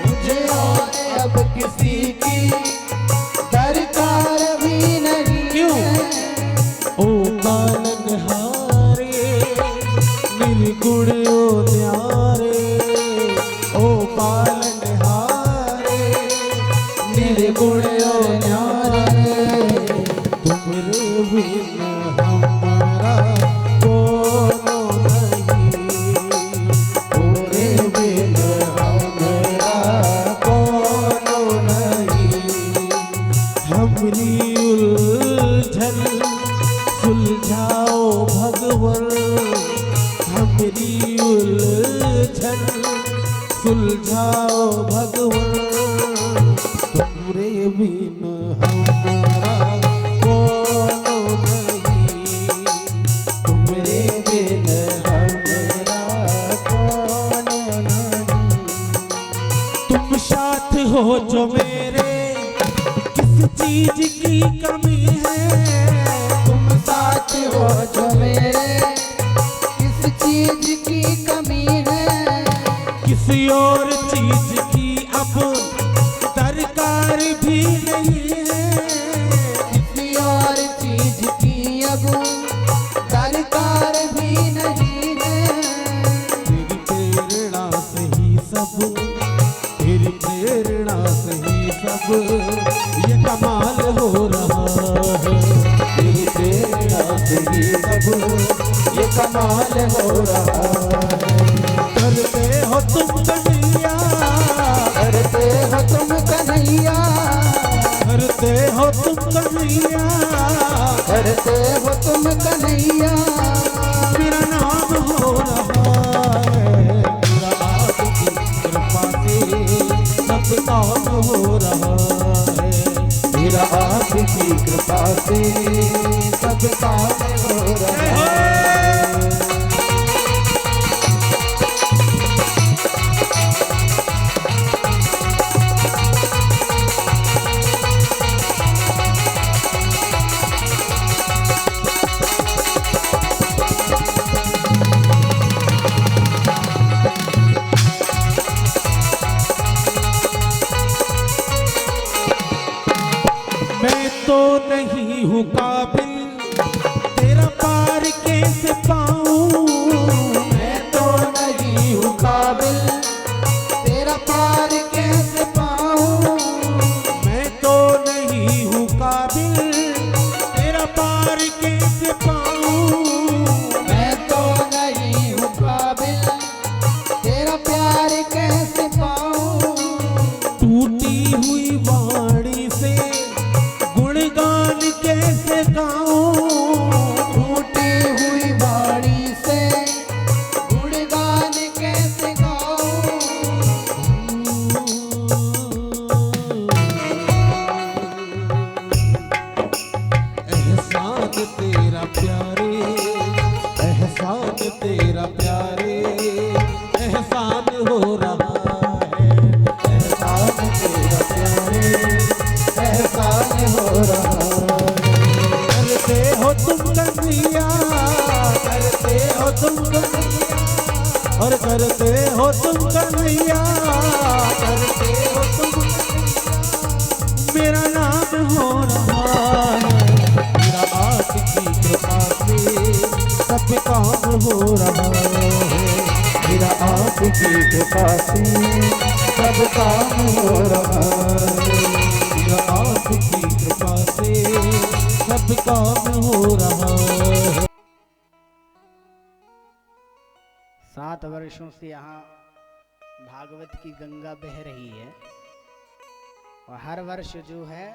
मुझे और अब किसी की दरकार भी नहीं क्यों? है। ओ पालनहारे निर्गुण ओ न्यारे, ओ पालनहारे निर्गुण और न्यारे। तुमरे बिन हमारा कोनो नहीं। पूरे बिन हमरा कोनो नहीं। हमरी उलझन सुलझाओ भगवन, हमरी उलझन सुलझाओ भगवन। तुमरे बिन हमारा कोनो नहीं। तुमरे बिन हमरा कोनो नहीं। तुम साथ हो जो मेरे, किस चीज की कमी है। तुम साथ हो जो मेरे, किस चीज की कमी है। किसी और चीज की अब दरकार भी नहीं है। किसी और चीज की अब दरकार भी नहीं है। तेरी प्रेरणा से ही सब, तेरी प्रेरणा से ही सब ये कमाल हो रहा है। तेरी प्रेरणा से ही सब ये कमाल हो रहा है। करते हो तुम कन्हैया, करते हो तुम कन्हैया, करते हो तुम कन्हैया, करते हो तुम कन्हैया। मेरा नाम हो रहा है। मेरा आपकी कृपा से कृपा से सब काम हो रहा है। मैं तो नहीं हूँ काबिल तेरा पार कैसे पाऊँ। मैं तो नहीं हूँ काबिल तेरा पार कैसे पाऊँ। मैं तो नहीं हूँ काबिल तेरा पार कैसे पाऊँ। मैं तो नहीं हूँ काबिल तेरा प्यार कैसे पाऊँ। टूटी हुई वाणी से गुणगान कैसे गाऊँ। टूटी हुई वाणी से गुणगान कैसे गाऊँ। एहसान तेरा प्यारे, एहसान तेरा प्यारे, एहसान हो रहा है। एहसान तेरा प्यारे एहसान हो रहा है। करते हो तुम कन्हैया, करते हो तुम कन्हैया, और करते हो तुम कन्हैया, करते हो तुम कन्हैया। मेरा नाम हो रहा है, मेरा आपकी कृपा से सब काम हो रहा है। मेरा आपकी कृपा से सब काम हो रहा है। मेरा आपकी कृपा से सब काम हो रहा है। 7 वर्षों से यहाँ भागवत की गंगा बह रही है और हर वर्ष जो है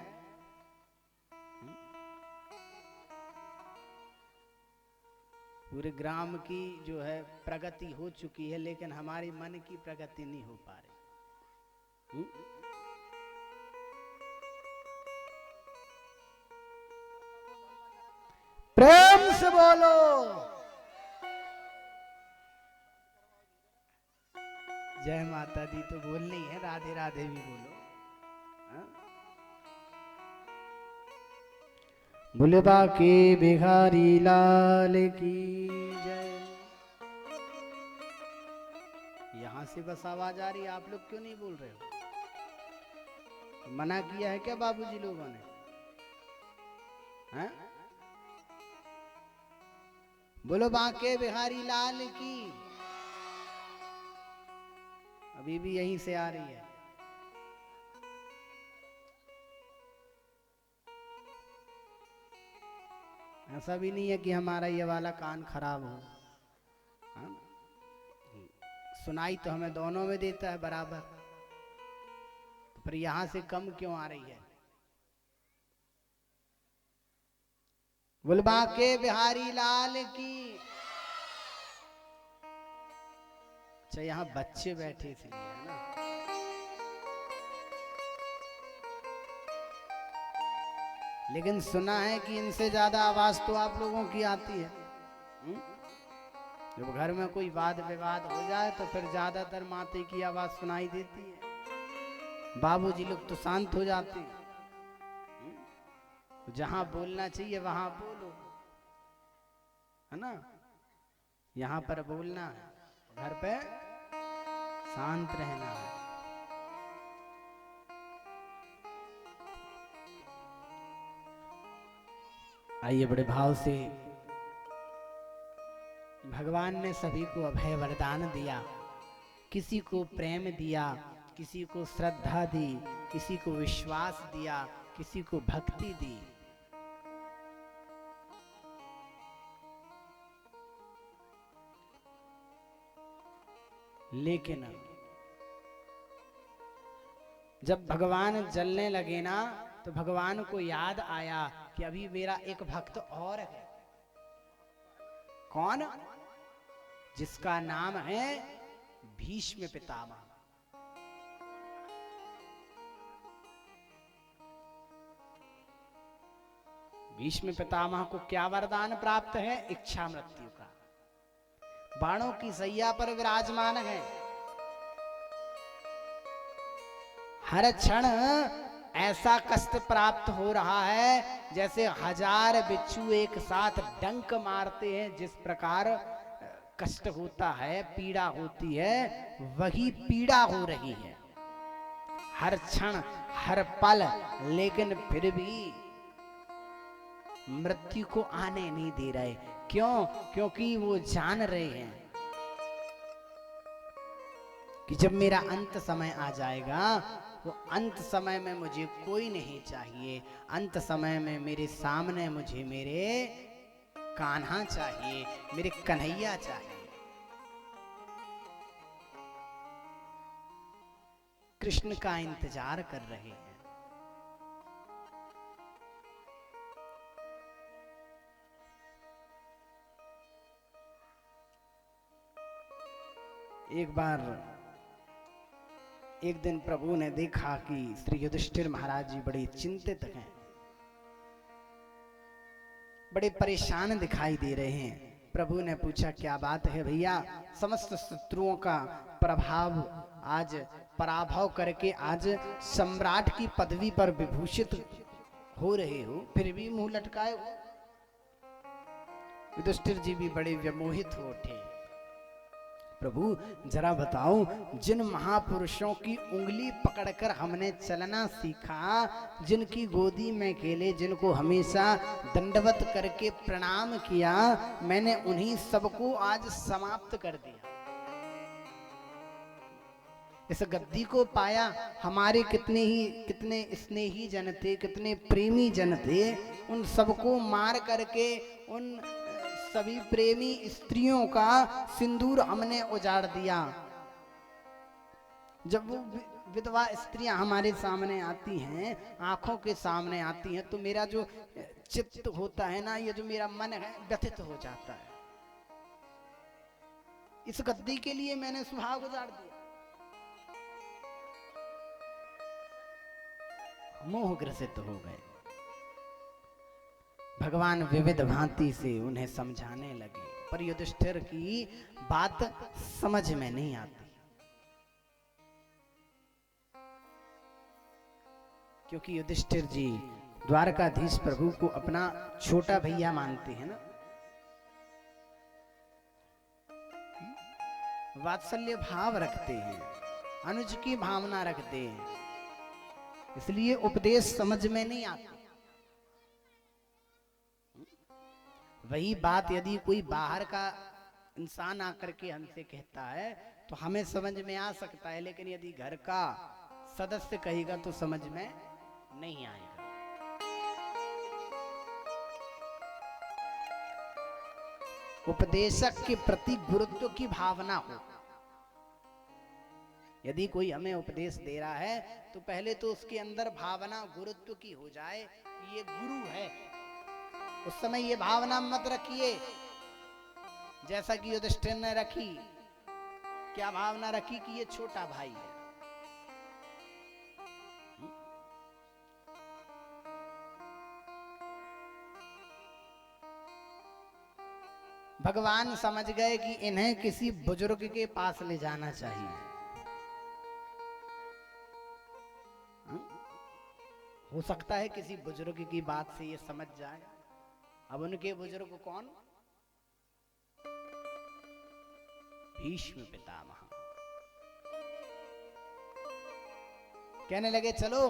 पूरे ग्राम की जो है प्रगति हो चुकी है, लेकिन हमारे मन की प्रगति नहीं हो पा रही। प्रेम से बोलो जय माता दी तो बोलनी है, राधे राधे भी बोलो। हाँ? बोले बाके बिहारी लाल की जय। यहां से बस आवाज आ रही है, आप लोग क्यों नहीं बोल रहे हो? मना किया है क्या बाबूजी लोगों ने? हैं? बोलो बाके बिहारी लाल की। अभी भी यहीं से आ रही है। ऐसा भी नहीं है कि हमारा ये वाला कान खराब हो। हाँ? सुनाई तो हमें दोनों में देता है बराबर, तो फिर यहां से कम क्यों आ रही है? बुलबा के बिहारी लाल की। अच्छा, यहाँ बच्चे बैठे इसलिए है ना। लेकिन सुना है कि इनसे ज्यादा आवाज तो आप लोगों की आती है। जब घर में कोई वाद विवाद हो जाए तो फिर ज्यादातर माते की आवाज सुनाई देती है। बाबूजी लोग तो शांत हो जाते हैं। जहां बोलना चाहिए वहां बोलो, है ना। यहाँ पर बोलना है, घर पे शांत रहना है। आइए बड़े भाव से, भगवान ने सभी को अभय वरदान दिया। किसी को प्रेम दिया, किसी को श्रद्धा दी, किसी को विश्वास दिया, किसी को भक्ति दी। लेकिन जब भगवान जलने लगे ना, तो भगवान को याद आया कि अभी मेरा एक भक्त और है। कौन? जिसका नाम है भीष्म पितामह। भीष्म पितामह को क्या वरदान प्राप्त है? इच्छा मृत्यु का। बाणों की सैया पर विराजमान है। हर क्षण ऐसा कष्ट प्राप्त हो रहा है जैसे 1000 बिच्छू एक साथ डंक मारते हैं। जिस प्रकार कष्ट होता है, पीड़ा होती है, वही पीड़ा हो रही है हर क्षण हर पल। लेकिन फिर भी मृत्यु को आने नहीं दे रहे। क्यों? क्योंकि वो जान रहे हैं कि जब मेरा अंत समय आ जाएगा, वो अंत समय में मुझे कोई नहीं चाहिए। अंत समय में मेरे सामने मुझे मेरे कान्हा चाहिए, मेरे कन्हैया चाहिए। कृष्ण का इंतजार कर रहे हैं। एक दिन प्रभु ने देखा कि श्री युधिष्ठिर महाराज जी बड़े चिंतित हैं, बड़े परेशान दिखाई दे रहे हैं। प्रभु ने पूछा, क्या बात है भैया? समस्त शत्रुओं का पराभव करके आज सम्राट की पदवी पर विभूषित हो रहे हो, फिर भी मुंह लटकाए हो। युधिष्ठिर जी भी बड़े विमोहित हो उठे। प्रभु जरा बताओ, जिन महापुरुषों की उंगली पकड़कर हमने चलना सीखा, जिनकी गोदी में खेले, जिनको हमेशा दंडवत करके प्रणाम किया, मैंने उन्हीं सबको आज समाप्त कर दिया। इस गद्दी को पाया, हमारे कितने स्नेही जन थे, कितने प्रेमी जन थे, उन सबको मार करके उन सभी प्रेमी स्त्रियों का सिंदूर हमने उजाड़ दिया। जब वो विधवा स्त्रियां हमारे सामने आती हैं, आंखों के सामने आती हैं, तो मेरा जो चित्त होता है ना, ये जो मेरा मन है, व्यथित हो जाता है। इस गद्दी के लिए मैंने सुहाग उजाड़ दिया। मोह ग्रसित हो गए। भगवान विविध भांति से उन्हें समझाने लगे, पर युधिष्ठिर की बात समझ में नहीं आती, क्योंकि युधिष्ठिर जी द्वारकाधीश प्रभु को अपना छोटा भैया मानते हैं ना, वात्सल्य भाव रखते हैं, अनुज की भावना रखते हैं, इसलिए उपदेश समझ में नहीं आता। वही बात यदि कोई बाहर का इंसान आकर के हमसे कहता है तो हमें समझ में आ सकता है, लेकिन यदि घर का सदस्य कहेगा तो समझ में नहीं आएगा। उपदेशक के प्रति गुरुत्व की भावना हो। यदि कोई हमें उपदेश दे रहा है तो पहले तो उसके अंदर भावना गुरुत्व की हो जाए, ये गुरु है। उस समय ये भावना मत रखिए जैसा कि युधिष्ठिर ने रखी। क्या भावना रखी? कि ये छोटा भाई है। भगवान समझ गए कि इन्हें किसी बुजुर्ग के पास ले जाना चाहिए। हो सकता है किसी बुजुर्ग की बात से ये समझ जाए। अब उनके बुजुर्ग कौन? भीष्म पितामह। कहने लगे, चलो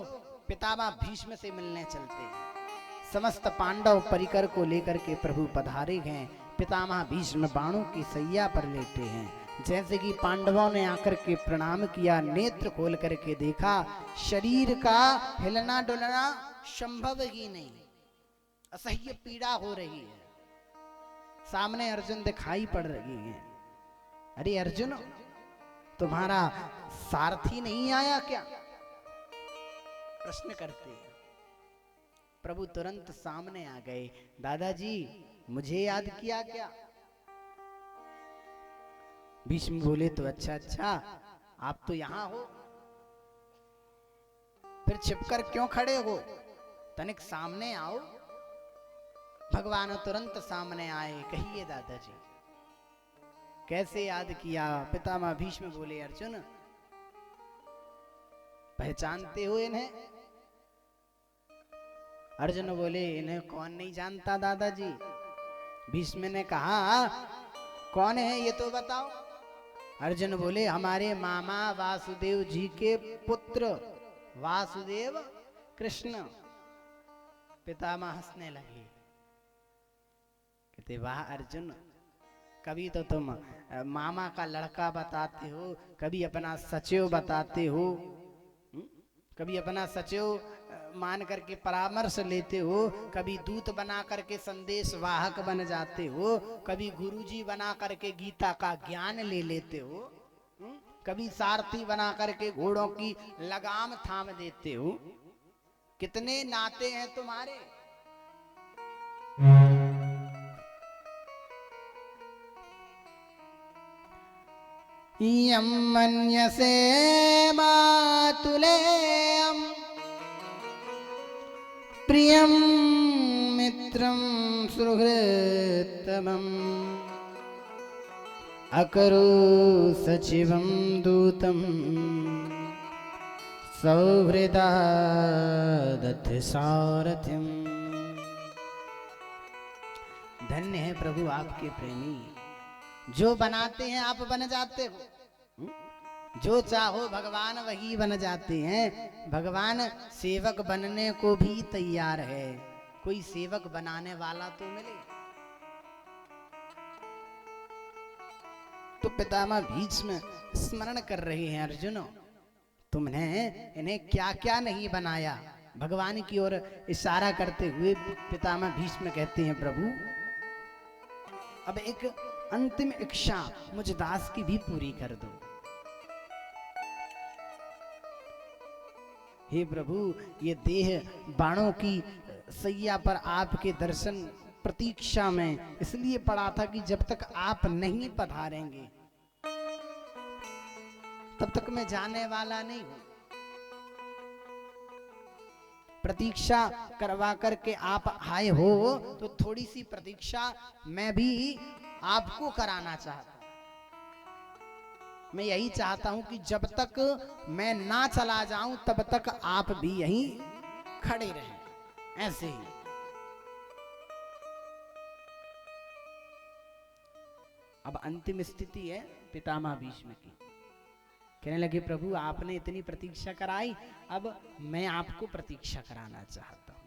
पितामह भीष्म से मिलने चलते हैं। समस्त पांडव परिकर को लेकर के प्रभु पधारे हैं। पितामह भीष्म बाणों की सैया पर लेटे हैं। जैसे कि पांडवों ने आकर के प्रणाम किया, नेत्र खोल करके देखा, शरीर का हिलना डुलना संभव ही नहीं, असह्य पीड़ा हो रही है। सामने अर्जुन दिखाई पड़ रही हैं। अरे अर्जुन, तुम्हारा सारथी नहीं आया क्या? प्रश्न करते हैं। प्रभु तुरंत सामने आ गए। दादाजी, मुझे याद किया क्या? भीष्म बोले, तो अच्छा, आप तो यहां हो, फिर छिपकर क्यों खड़े हो? तनिक सामने आओ। भगवान तुरंत सामने आए। कहिए दादाजी कैसे याद किया? पितामह भीष्म बोले अर्जुन पहचानते हो इन्हें? अर्जुन बोले इन्हें कौन नहीं जानता दादाजी। भीष्म ने कहा कौन है ये तो बताओ। अर्जुन बोले हमारे मामा वासुदेव जी के पुत्र वासुदेव कृष्ण। पितामह हंसने लगे, कहते वाह अर्जुन, कभी तो तुम मामा का लड़का बताते हो, कभी अपना सचिव बताते हो, कभी अपना सचिव मान करके परामर्श लेते हो, कभी दूत बना करके संदेश वाहक बन जाते हो, कभी गुरुजी बना करके गीता का ज्ञान ले लेते हो, कभी सारथी बना करके घोड़ों की लगाम थाम देते हो। कितने नाते हैं तुम्हारे। यम मन्यसे मातुलेयम् प्रियं मित्रं सुहृत्तमम् अकरो सचिवं दूतं सौहृदा दत्त सारथिम्। धन्य है प्रभु आपके प्रेमी, जो बनाते हैं आप बन जाते हो, जो चाहो भगवान वही बन जाते हैं। भगवान सेवक बनने को भी तैयार है, कोई सेवक बनाने वाला तो मिले। तो पितामह भीष्म स्मरण कर रहे हैं अर्जुन तुमने इन्हें क्या क्या नहीं बनाया। भगवान की ओर इशारा करते हुए पितामह भीष्म कहते हैं प्रभु अब एक अंतिम इच्छा मुझ दास की भी पूरी कर दो। हे प्रभु ये देह बाणों की सैया पर आपके दर्शन प्रतीक्षा में इसलिए पड़ा था कि जब तक आप नहीं पधारेंगे तब तक मैं जाने वाला नहीं हूं। प्रतीक्षा करवा करके आप आए हो तो थोड़ी सी प्रतीक्षा मैं भी आपको कराना चाहता हूं। मैं यही चाहता हूं कि जब तक मैं ना चला जाऊं तब तक आप भी यहीं खड़े रहें। ऐसे ही अब अंतिम स्थिति है पितामह भीष्म की। कहने लगे प्रभु आपने इतनी प्रतीक्षा कराई, अब मैं आपको प्रतीक्षा कराना चाहता हूं।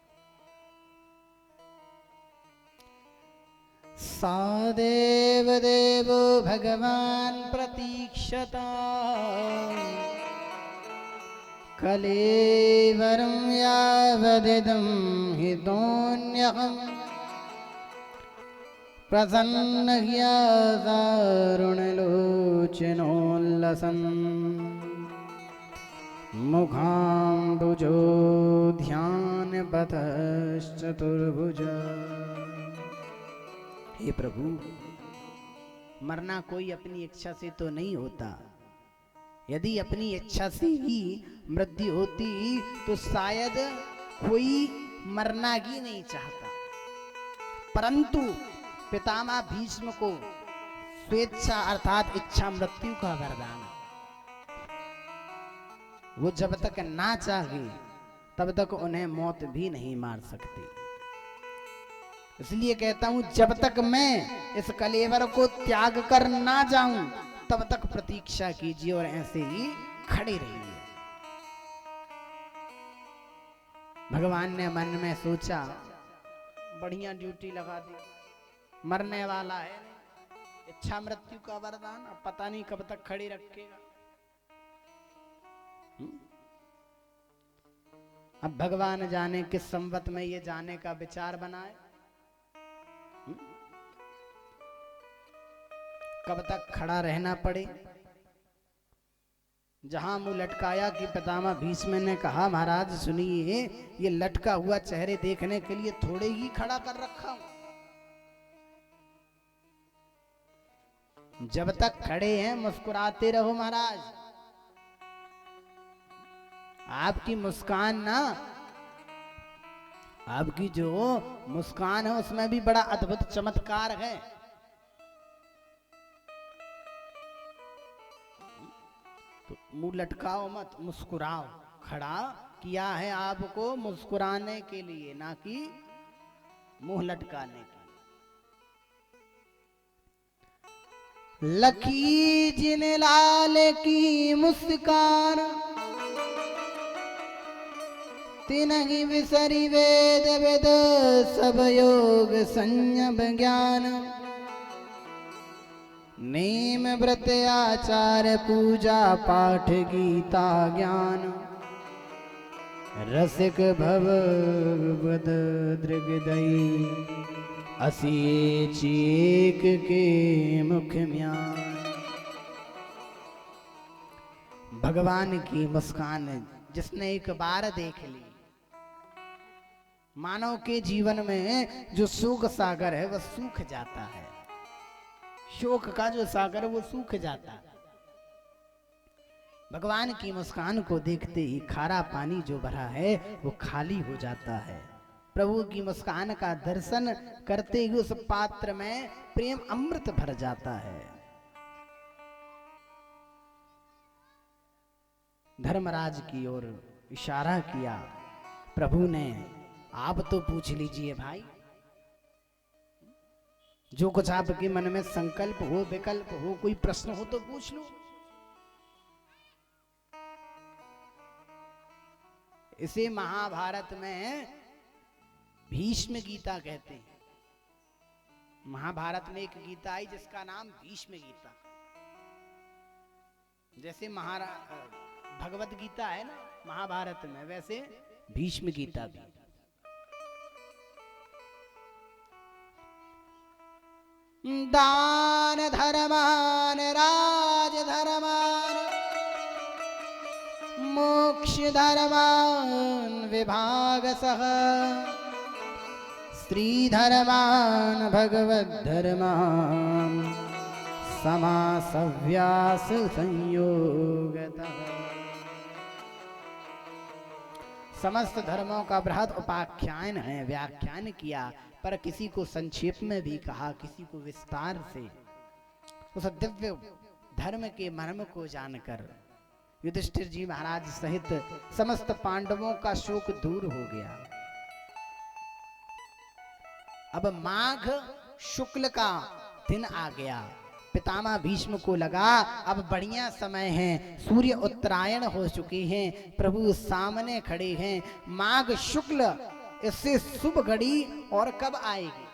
सदेव देवो भगवान प्रतीक्षता कलेवरं यावदिदं हितोऽन्यहम् प्रसन्न दारुणलोचनोल्लसन् मुखाम्बुजो ध्यानपथश्चतुर्भुज। हे प्रभु मरना कोई अपनी इच्छा से तो नहीं होता। यदि अपनी इच्छा से ही मृत्यु होती तो शायद कोई मरना ही नहीं चाहता, परंतु पितामह भीष्म को स्वेच्छा अर्थात इच्छा मृत्यु का वरदान है। वो जब तक ना चाहे तब तक उन्हें मौत भी नहीं मार सकती। इसलिए कहता हूं जब तक मैं इस कलेवर को त्याग कर ना जाऊं तब तक प्रतीक्षा कीजिए और ऐसे ही खड़े रहिए। भगवान ने मन में सोचा बढ़िया ड्यूटी लगा दी, मरने वाला है, इच्छा मृत्यु का वरदान, अब पता नहीं कब तक खड़ी रखेगा। अब भगवान जाने किस संवत में ये जाने का विचार बनाए, कब तक खड़ा रहना पड़े। जहां मुंह लटकाया कि पितामह भीष्म ने कहा महाराज सुनिए ये लटका हुआ चेहरे देखने के लिए थोड़े ही खड़ा कर रखा हूं। जब तक खड़े हैं मुस्कुराते रहो महाराज। आपकी मुस्कान ना आपकी जो मुस्कान है उसमें भी बड़ा अद्भुत चमत्कार है। तो मुंह लटकाओ मत, मुस्कुराओ। खड़ा किया है आपको मुस्कुराने के लिए, ना कि मुंह लटकाने के लिए। लखी जिन लाल की मुस्कान, तिनहि विसरि वेद वेद सब योग संयम ज्ञान। नेम व्रत आचार पूजा पाठ गीता ज्ञान। रसिक भव बद दृगदयी, असी चीक के मुख म्यान। भगवान की मुस्कान जिसने एक बार देख ली, मानव के जीवन में जो शोक सागर है वह सूख जाता है। शोक का जो सागर वो सूख जाता है। भगवान की मुस्कान को देखते ही खारा पानी जो भरा है वो खाली हो जाता है। प्रभु की मुस्कान का दर्शन करते ही उस पात्र में प्रेम अमृत भर जाता है। धर्मराज की ओर इशारा किया प्रभु ने, आप तो पूछ लीजिए भाई, जो कुछ आपके मन में संकल्प हो, विकल्प हो, कोई प्रश्न हो तो पूछ लो। इसे महाभारत में भीष्म गीता कहते हैं। महाभारत में एक गीता आई जिसका नाम भीष्म गीता। जैसे भगवत गीता है ना महाभारत में, वैसे भीष्म गीता भी। दान धर्मान राज धर्मान, मोक्ष धर्मान विभाग सह, स्त्री धर्मान भगवत धर्मान, समासव्यास संयोगतः। समस्त धर्मों का बृहद उपाख्यान है, व्याख्यान किया, पर किसी को संक्षेप में भी कहा, किसी को विस्तार से। उस दिव्य धर्म के मर्म को जानकर युधिष्ठिर जी महाराज सहित समस्त पांडवों का शोक दूर हो गया। अब माघ शुक्ल का दिन आ गया। पितामह भीष्म को लगा अब बढ़िया समय है, सूर्य उत्तरायण हो चुके हैं, प्रभु सामने खड़े हैं। माघ शुक्ल, इससे शुभ घड़ी और कब आएगी?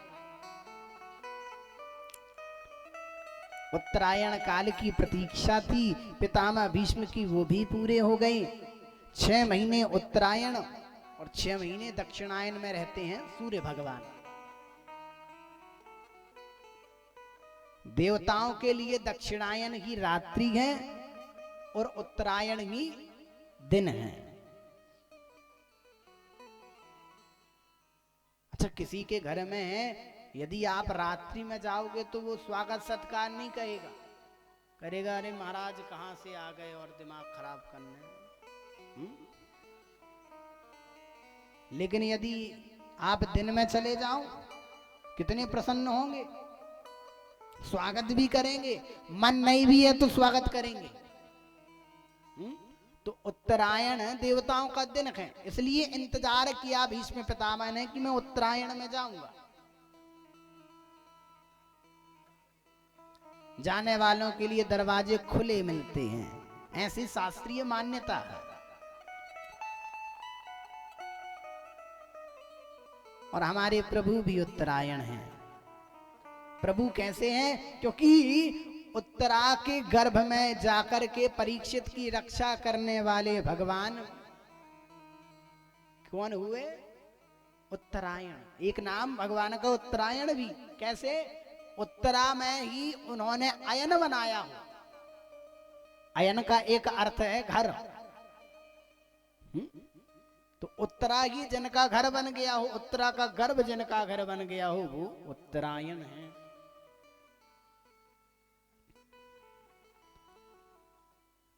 उत्तरायण काल की प्रतीक्षा थी पितामह भीष्म की, वो भी पूरे हो गई। 6 महीने उत्तरायण और 6 महीने दक्षिणायन में रहते हैं सूर्य भगवान। देवताओं के लिए दक्षिणायन ही रात्रि है और उत्तरायण ही दिन है। अच्छा, किसी के घर में यदि आप रात्रि में जाओगे तो वो स्वागत सत्कार नहीं करेगा, करेगा अरे महाराज कहां से आ गए और दिमाग खराब करने। लेकिन यदि आप दिन में चले जाओ, कितने प्रसन्न होंगे, स्वागत भी करेंगे, मन नहीं भी है तो स्वागत करेंगे। तो उत्तरायण देवताओं का दिन है, इसलिए इंतजार किया भीष्म पितामह ने कि मैं उत्तरायण में जाऊंगा। जाने वालों के लिए दरवाजे खुले मिलते हैं, ऐसी शास्त्रीय मान्यता है। और हमारे प्रभु भी उत्तरायण हैं। प्रभु कैसे हैं? क्योंकि उत्तरा के गर्भ में जाकर के परीक्षित की रक्षा करने वाले भगवान कौन हुए? उत्तरायण। एक नाम भगवान का उत्तरायण भी। कैसे? उत्तरा में ही उन्होंने अयन बनाया हो। अयन का एक अर्थ है घर। तो उत्तरा ही जिनका घर बन गया हो, उत्तरा का गर्भ जिनका घर बन गया हो, वो उत्तरायण है।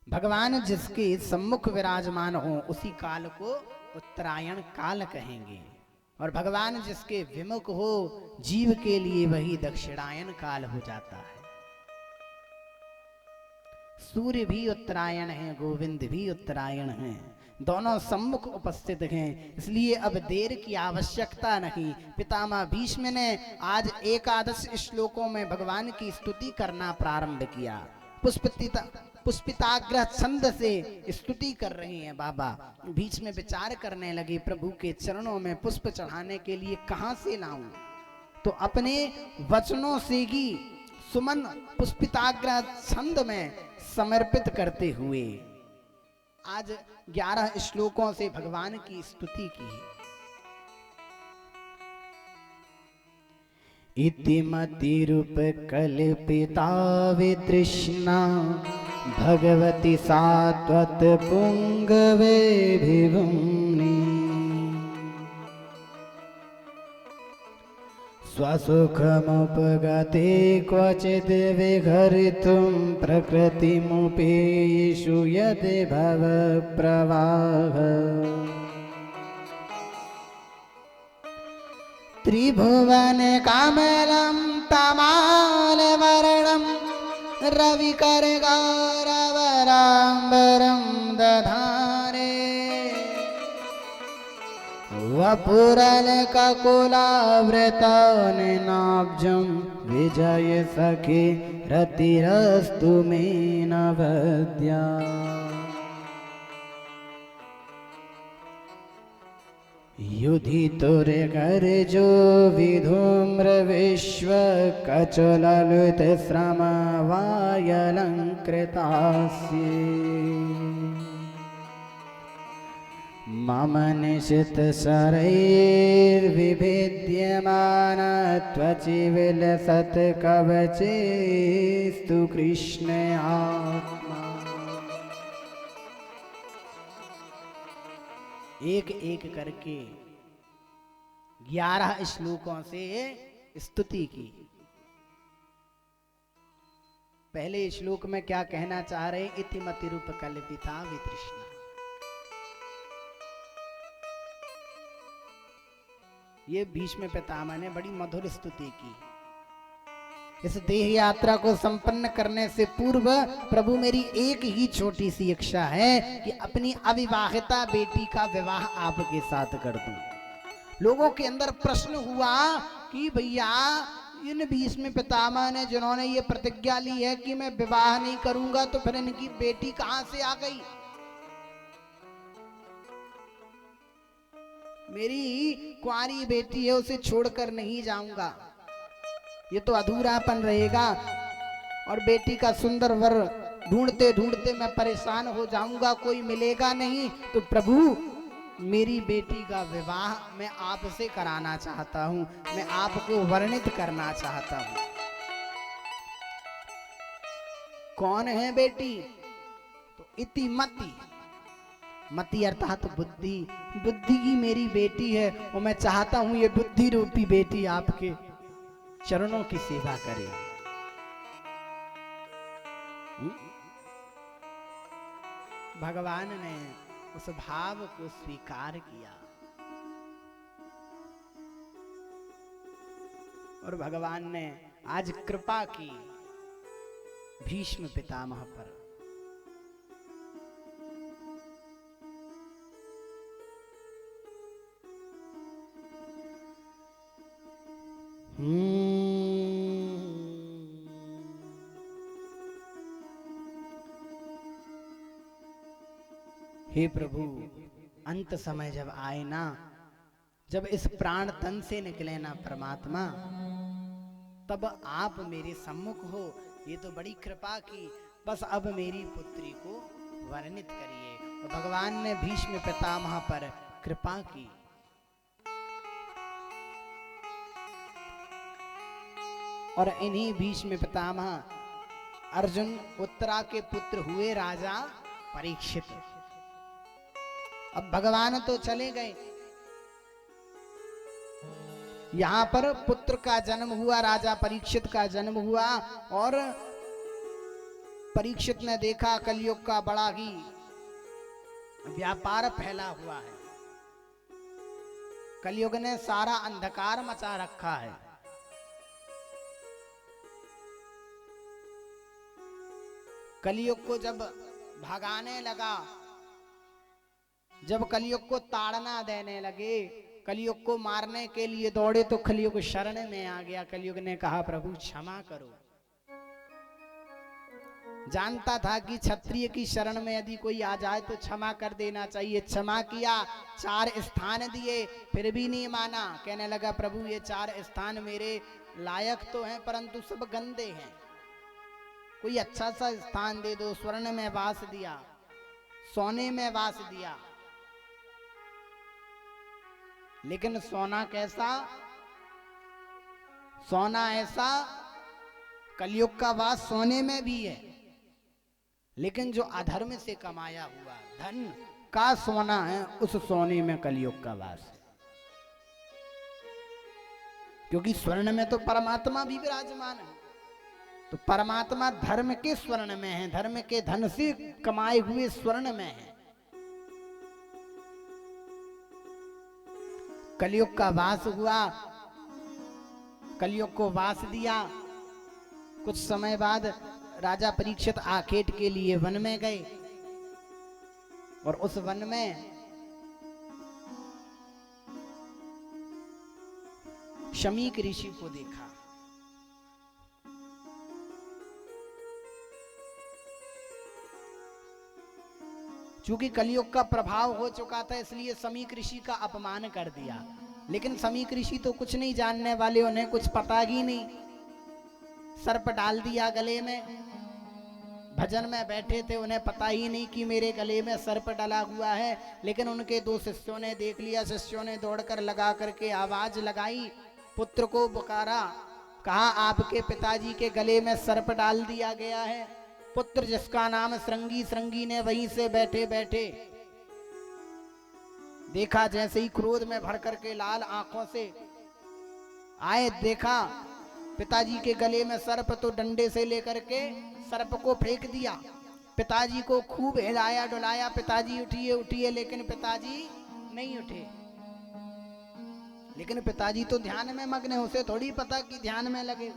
भगवान जिसके सम्मुख विराजमान हो उसी काल को उत्तरायण काल कहेंगे। और भगवान जिसके विमुख हो जीव के लिए वही दक्षिणायन काल हो जाता है। सूर्य भी उत्तरायण है, गोविंद भी उत्तरायण है, दोनों सम्मुख उपस्थित हैं, इसलिए अब देर की आवश्यकता नहीं। पितामह भीष्म ने आज एकादश श्लोकों में भगवान की स्तुति करना प्रारंभ किया। पुष्पिताग्रह छंद से स्तुति कर रहे हैं बाबा। बीच में विचार करने लगे प्रभु के चरणों में पुष्प चढ़ाने के लिए कहां से लाऊं, तो अपने वचनों से ही सुमन पुष्पिताग्रह छंद में समर्पित करते हुए आज 11 श्लोकों से भगवान की स्तुति की। इति मतिरूप कल्पिता वितृष्णा भगवती सात्वत पुंगवे विभुम्नि स्वसुखमुपगते क्वचिद् विघरितुं प्रकृतिमुपेयिषु यद् भवप्रवाह त्रिभुवन कमलं तमालवर्णं रविकरगौरवराम्बरं दधारे वपुरलककुलावृतौनिनाब्जं विजय सखे रतिरस्तु मे नवद्या। युधितुर्गर जो विधूम्र विश्व कचललित श्रम वायलंकृतास्ये मम निशित शरैर्विभिद्यमान त्वचि विलसत् कवचेस्तु कृष्ण आत्मा। एक एक करके 11 श्लोकों से स्तुति की। पहले श्लोक में क्या कहना चाह रहे? इति मति रूप कल्पिता वितृष्णा। ये भीष्म पितामह ने बड़ी मधुर स्तुति की। इस देह यात्रा को संपन्न करने से पूर्व प्रभु मेरी एक ही छोटी सी इच्छा है कि अपनी अविवाहिता बेटी का विवाह आपके साथ कर दूं। लोगों के अंदर प्रश्न हुआ कि भैया इन भीष्म पितामह ने जिन्होंने ये प्रतिज्ञा ली है कि मैं विवाह नहीं करूंगा, तो फिर इनकी बेटी कहां से आ गई? मेरी कुंवारी बेटी है, उसे छोड़कर नहीं जाऊंगा, ये तो अधूरापन रहेगा। और बेटी का सुंदर वर ढूंढते ढूंढते मैं परेशान हो जाऊंगा, कोई मिलेगा नहीं। तो प्रभु मेरी बेटी का विवाह मैं आपसे कराना चाहता हूं, मैं आपको वर्णित करना चाहता हूं। कौन है बेटी? तो इति मति, मति अर्थात बुद्धि, बुद्धि की मेरी बेटी है और मैं चाहता हूं ये बुद्धि रूपी बेटी आपके चरणों की सेवा करे। भगवान ने उस भाव को स्वीकार किया और भगवान ने आज कृपा की भीष्म पितामह पर। हे प्रभु, अंत समय जब आए ना, जब इस प्राण तन से निकले ना परमात्मा, तब आप मेरे सम्मुख हो। ये तो बड़ी कृपा की, बस अब मेरी पुत्री को वर्णित करिए। तो भगवान ने भीष्म पितामह पर कृपा की। और इन्हीं भीष्म पितामह अर्जुन उत्तरा के पुत्र हुए राजा परीक्षित। अब भगवान तो चले गए, यहां पर पुत्र का जन्म हुआ, राजा परीक्षित का जन्म हुआ। और परीक्षित ने देखा कलयुग का बड़ा ही व्यापार फैला हुआ है। कलयुग ने सारा अंधकार मचा रखा है। कलयुग को जब भगाने लगा, जब कलयुग को ताड़ना देने लगे, कलयुग को मारने के लिए दौड़े, तो कलयुग शरण में आ गया। कलयुग ने कहा प्रभु क्षमा करो। जानता था कि क्षत्रिय की शरण में यदि कोई आ जाए तो क्षमा कर देना चाहिए। क्षमा किया, 4 स्थान दिए, फिर भी नहीं माना। कहने लगा प्रभु ये 4 स्थान मेरे लायक तो हैं परंतु सब गंदे हैं, कोई अच्छा सा स्थान दे दो। स्वर्ण में वास दिया, सोने में वास दिया, लेकिन सोना कैसा, सोना ऐसा, कलयुग का वास सोने में भी है, लेकिन जो अधर्म से कमाया हुआ धन का सोना है, उस सोने में कलयुग का वास है। क्योंकि स्वर्ण में तो परमात्मा भी विराजमान है, तो परमात्मा धर्म के स्वर्ण में है, धर्म के धन से कमाए हुए स्वर्ण में है। कलयुग का वास हुआ, कलयुग को वास दिया। कुछ समय बाद राजा परीक्षित आखेट के लिए वन में गए, और उस वन में शमीक ऋषि को देखा। चूंकि कलयुग का प्रभाव हो चुका था, इसलिए शमीक ऋषि का अपमान कर दिया। लेकिन शमीक ऋषि तो कुछ नहीं जानने वाले, उन्हें कुछ पता ही नहीं। सर्प डाल दिया गले में, भजन में बैठे थे, उन्हें पता ही नहीं कि मेरे गले में सर्प डला हुआ है। लेकिन उनके 2 शिष्यों ने देख लिया। शिष्यों ने दौड़कर लगा करके आवाज लगाई, पुत्र को पुकारा, कहा आपके पिताजी के गले में सर्प डाल दिया गया है। पुत्र जिसका नाम श्रृंगी, श्रृंगी ने वहीं से बैठे बैठे देखा, जैसे ही क्रोध में भर करके लाल आंखों से आए, देखा पिताजी के गले में सर्प, तो डंडे से लेकर के सर्प को फेंक दिया। पिताजी को खूब हिलाया डुलाया, पिताजी उठिए उठिए, लेकिन पिताजी नहीं उठे। लेकिन पिताजी तो ध्यान में मग्न है, उसे थोड़ी पता कि ध्यान में लगे।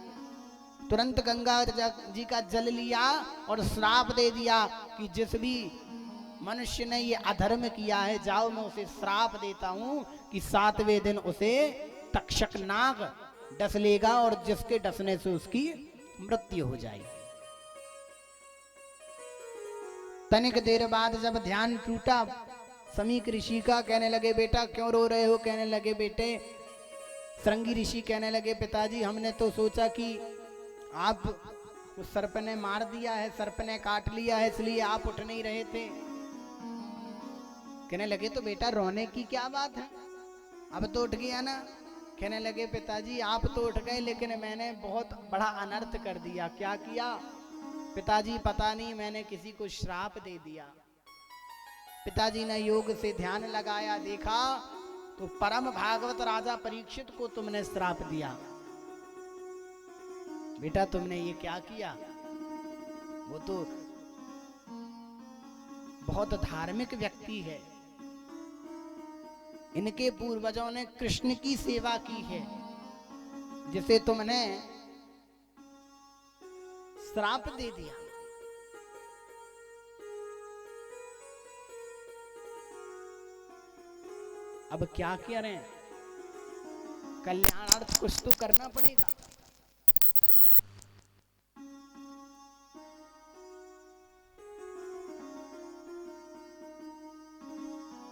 तुरंत गंगा जी का जल लिया और श्राप दे दिया कि जिस भी मनुष्य ने ये अधर्म किया है, जाओ मैं उसे श्राप देता हूं कि 7वें दिन उसे तक्षक नाग डस लेगा, और जिसके डसने से उसकी मृत्यु हो जाएगी। तनिक देर बाद जब ध्यान टूटा शमीक ऋषि का, कहने लगे बेटा क्यों रो रहे हो? कहने लगे बेटे, श्रृंगी ऋषि कहने लगे पिताजी हमने तो सोचा कि आप उस सर्प ने मार दिया है, सर्प ने काट लिया है, इसलिए आप उठ नहीं रहे थे। कहने लगे तो बेटा रोने की क्या बात है, अब तो उठ गया ना। कहने लगे पिताजी आप तो उठ गए, लेकिन मैंने बहुत बड़ा अनर्थ कर दिया। क्या किया? पिताजी पता नहीं, मैंने किसी को श्राप दे दिया। पिताजी ने योग से ध्यान लगाया, देखा तो परम भागवत राजा परीक्षित को तुमने श्राप दिया। बेटा तुमने ये क्या किया? वो तो बहुत धार्मिक व्यक्ति है, इनके पूर्वजों ने कृष्ण की सेवा की है, जिसे तुमने श्राप दे दिया। अब क्या करें, कल्याणार्थ कुछ तो करना पड़ेगा।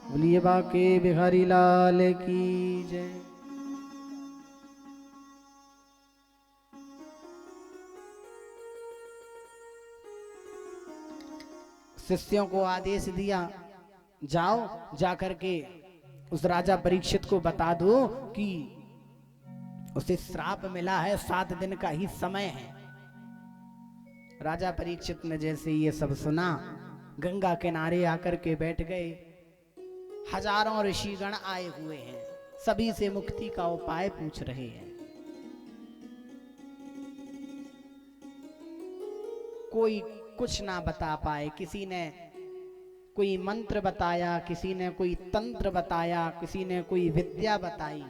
बोलिए बाके बिहारी लाल की जय। शिष्यों को आदेश दिया, जाओ जाकर के उस राजा परीक्षित को बता दो कि उसे श्राप मिला है, 7 दिन का ही समय है। राजा परीक्षित ने जैसे ये सब सुना, गंगा किनारे आकर के बैठ गए। हजारों ऋषिगण आए हुए हैं, सभी से मुक्ति का उपाय पूछ रहे हैं। कोई कुछ ना बता पाए। किसी ने कोई मंत्र बताया, किसी ने कोई तंत्र बताया, किसी ने कोई विद्या बताई,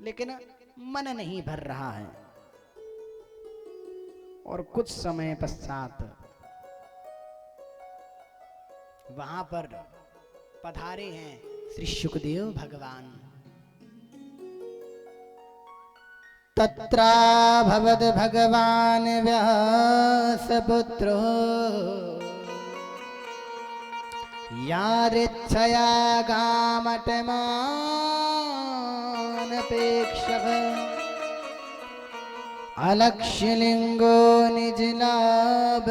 लेकिन मन नहीं भर रहा है। और कुछ समय पश्चात वहां पर पधारे हैं श्री सुखदेव भगवान। तत्रा भवद भगवान व्यासपुत्रो यारिच्छया गामटमानपेक्षः अलक्ष्यलिंगो निजलाभतुष्टो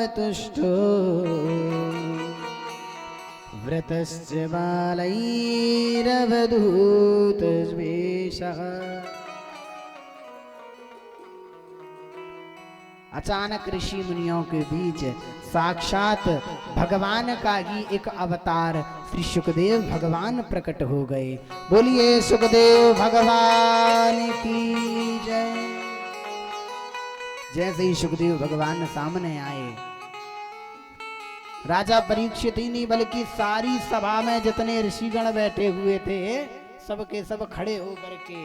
व्रतश्च बालैरवधूतवेषः। अचानक ऋषि मुनियों के बीच साक्षात भगवान का ही एक अवतार श्री सुखदेव भगवान प्रकट हो गए। बोलिए सुखदेव भगवान की जय। जैसे ही सुखदेव भगवान सामने आए, राजा परीक्षित ही नहीं बल्कि सारी सभा में जितने ऋषिगण बैठे हुए थे सबके सब खड़े होकर के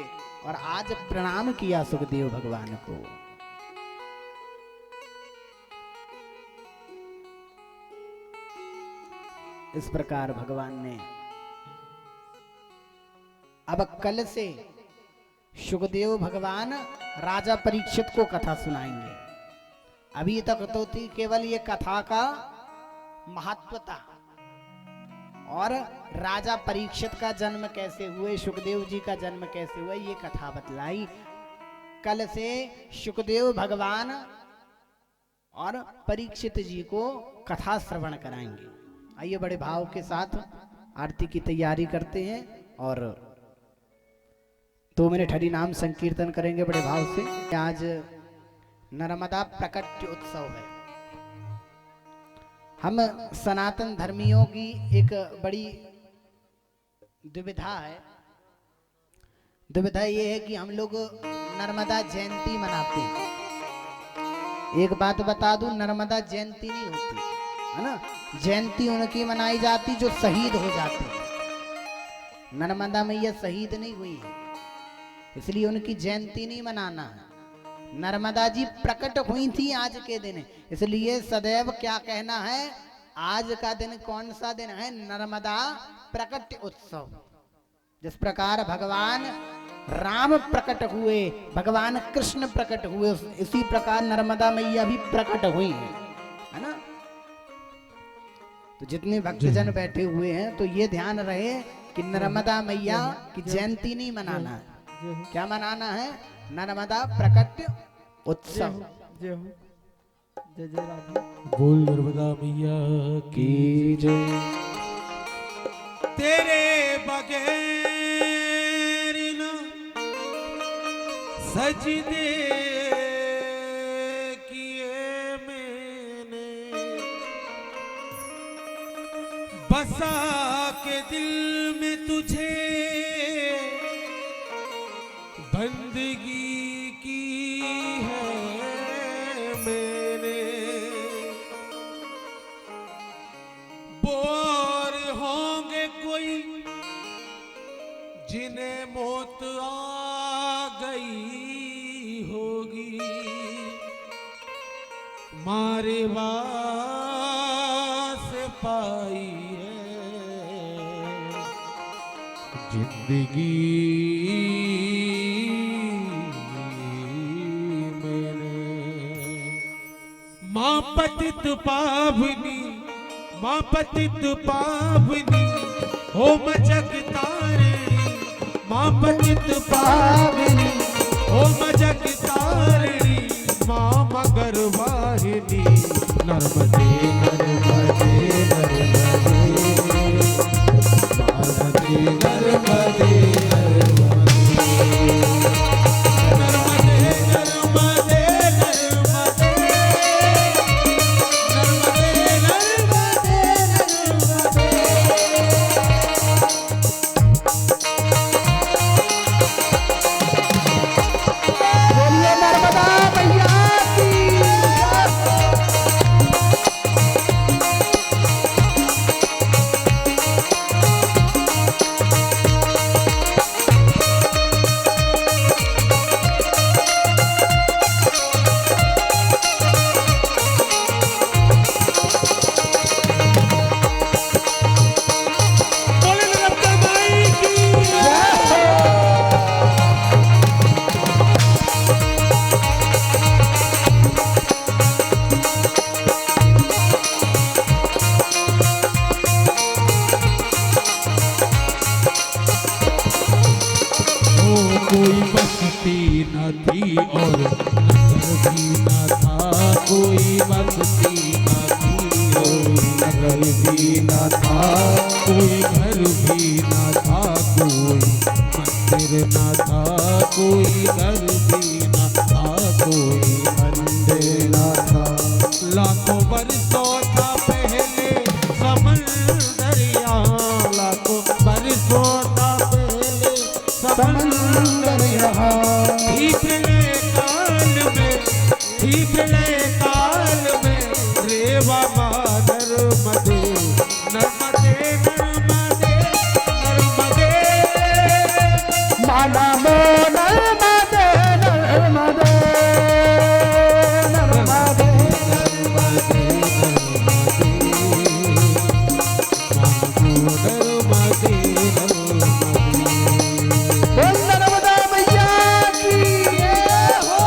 और आज प्रणाम किया सुखदेव भगवान को। इस प्रकार भगवान ने अब कल से सुखदेव भगवान राजा परीक्षित को कथा सुनाएंगे। अभी तक तो थी केवल ये कथा का महत्वता और राजा परीक्षित का जन्म कैसे हुए, सुखदेव जी का जन्म कैसे हुआ, ये कथा बतलाई। कल से सुखदेव भगवान और परीक्षित जी को कथा श्रवण कराएंगे। आइए बड़े भाव के साथ आरती की तैयारी करते हैं और 2 मिनट हरि नाम संकीर्तन करेंगे बड़े भाव से। आज नर्मदा प्रकट्य उत्सव है। हम सनातन धर्मियों की एक बड़ी दुविधा है। दुविधा ये है कि हम लोग नर्मदा जयंती मनाते हैं। एक बात बता दूं, नर्मदा जयंती नहीं होती है ना। जयंती उनकी मनाई जाती जो शहीद हो जाते हैं। नर्मदा मैया शहीद नहीं हुई है, इसलिए उनकी जयंती नहीं मनाना है। नर्मदा जी प्रकट हुई थी आज के दिन, इसलिए सदैव क्या कहना है, आज का दिन कौन सा दिन है, नर्मदा प्रकट उत्सव। जिस प्रकार भगवान राम प्रकट हुए, भगवान कृष्ण प्रकट हुए, इसी प्रकार नर्मदा मैया भी प्रकट हुई है ना। तो जितने भक्तजन बैठे हुए हैं तो ये ध्यान रहे कि नर्मदा मैया की जयंती नहीं मनाना है। क्या मनाना है, नर्मदा प्रकट उत्सव। जय हो, जय जय राधा। बोल नर्मदा मैया की जय। तेरे बगैर न सजदे किए मैंने, बसा के दिल में तुझे बंदगी की है मैंने। बोर होंगे कोई जिन्हें मौत आ गई होगी, मारे से पाई है जिंदगी। माँ पतित पावनी, माँ पतित पावनी हो मजग तारिणी, माँ पतित पावनी हो मजग तारिणी, माँ मगर वाहिनी। नर्मदे नर्मदे नर्मदे नर्मदे नर्मदे भी न थी और नगर भी न था, कोई बस्ती न थी और नगर भी न था, कोई घर भी न था, कोई मंदिर न था, कोई घर भी न था, कोई मंदिर न था। लाखों बरसों था पहले समंदर यहाँ, लाखों बरसों था पहले समंदर यहाँ। पिछले काल में, पिछले काल में रेवा नर्मदे नर्मदे नर्मदे नर्मदे माना मो नर्मदे नर्मदे नर्मदे बोल नर्मदा मैया की जय हो।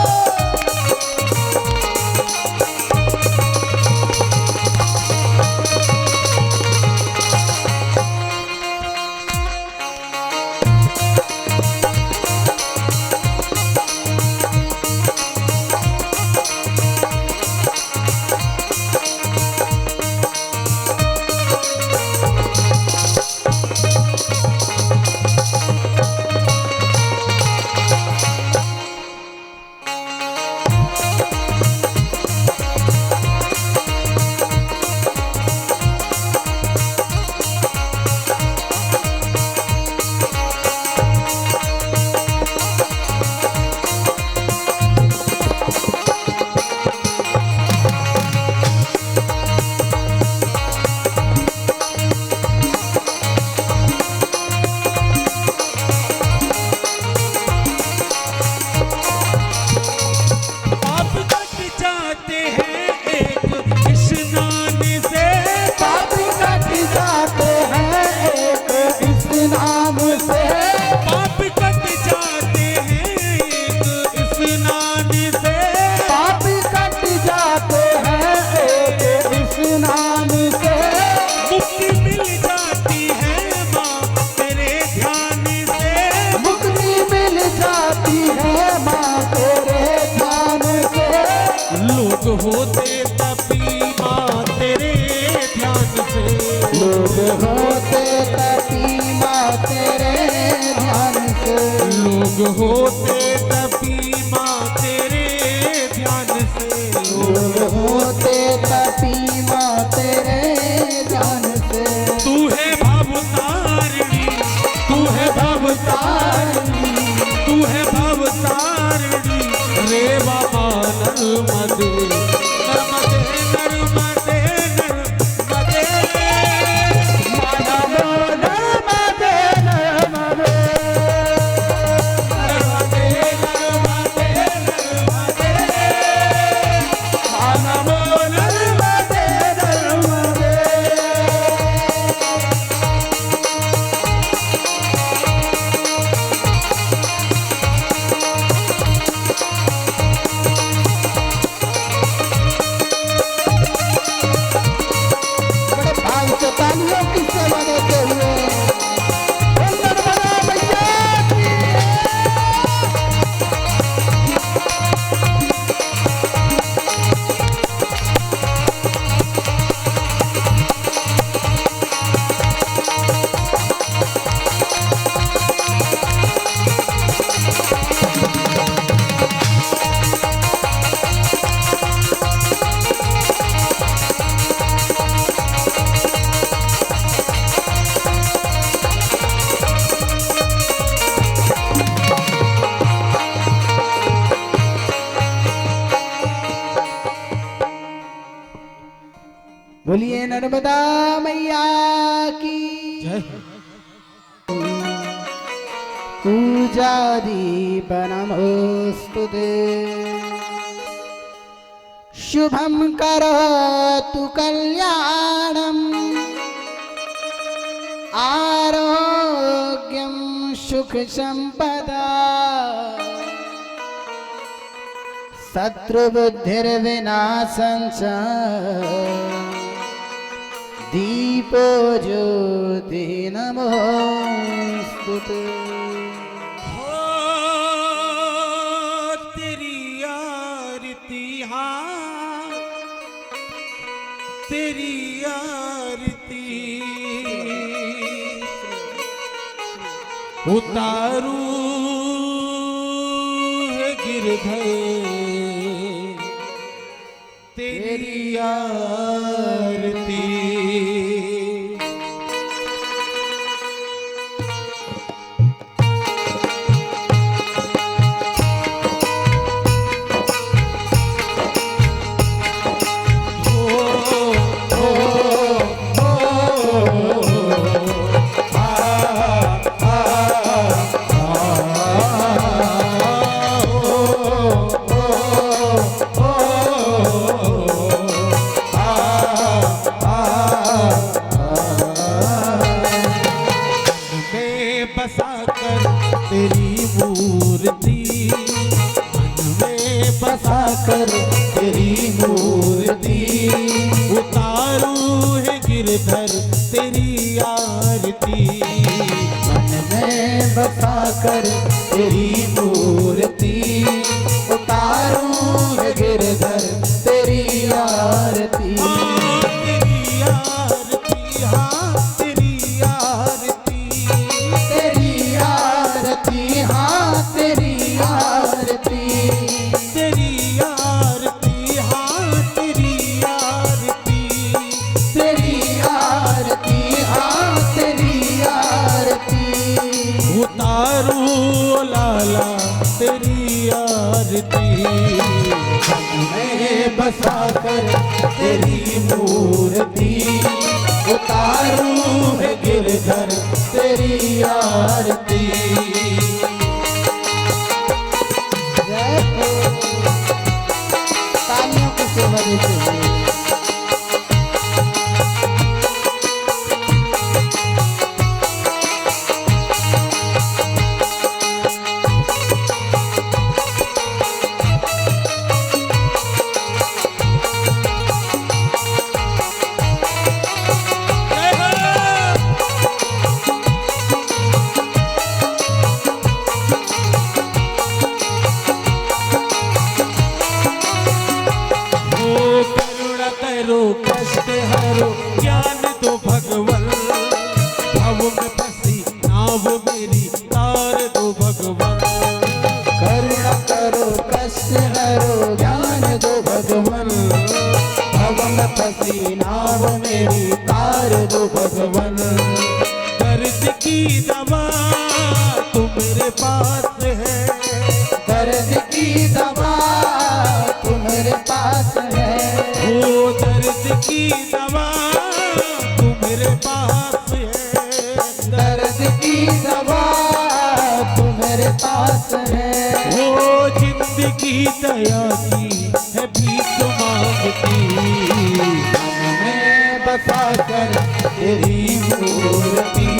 होते तपी माँ तेरे ध्यान से, लोग होते तपी माँ तेरे ध्यान से, लोग होते तपी माँ तेरे ध्यान से, लोग होते तपी माँ तेरे ध्यान से। तू है भवतारिणी, तू है भवतारिणी, तू है भवतारिणी रेवा नर्मदे नर्मदे नर्मदे मानव नर्मदे नर्मदे नर्मदे नर्मदे नर्मदे मानव नर्मदे नर्मदे। बड़े भाव से तालियों की सेवा देते हुए बोल नर्मदा मैया की बोलिए नर्मदा मैया की जय। पूजादीपनमोऽस्तु ते शुभं करोतु कल्याणम् आरोग्यं सुख संपदा शत्रुबुद्धिर्विनाशं च दीपो ज्योति नमोऽस्तु ते। तेरी आरती उतारू है गिरधर तेरी आरती। तेरी मूर्ति मन में बसाकर तेरी मूर्ति उतारू है गिरधर तेरी आरती। मन में बसाकर तेरी मूर्ति उतारू है गिरधर तेरी आरती। तेरी आरती हाँ तेरी आरती तेरी आरती हाँ तेरी आरती तेरी आरती हाँ तेरी आरती तेरी आरती हाँ तेरी आरती उतारू लाला तेरी आरती। मैं बसाकर तेरी मूर्ति उतारू है गिरधर तेरी आरती। जय हो। तालियों की सेवा देते हुए कष्ट हरो ज्ञान दो भगवन भव में फंसी नाव मेरी तार दो भगवन। करुणा करो कष्ट हरो ज्ञान दो भगवन भव में फंसी नाव मेरी तार दो भगवन। दर्द की दवा तुम्हारे पास है दर्द की दवा तुम्हारे पास है वो दर्द की दवा तुम्हारे पास है दर्द की दवा तुम्हारे पास है वो जिंदगी दया की है भीख मांगती। मैं बसाकर तेरी मूर्ति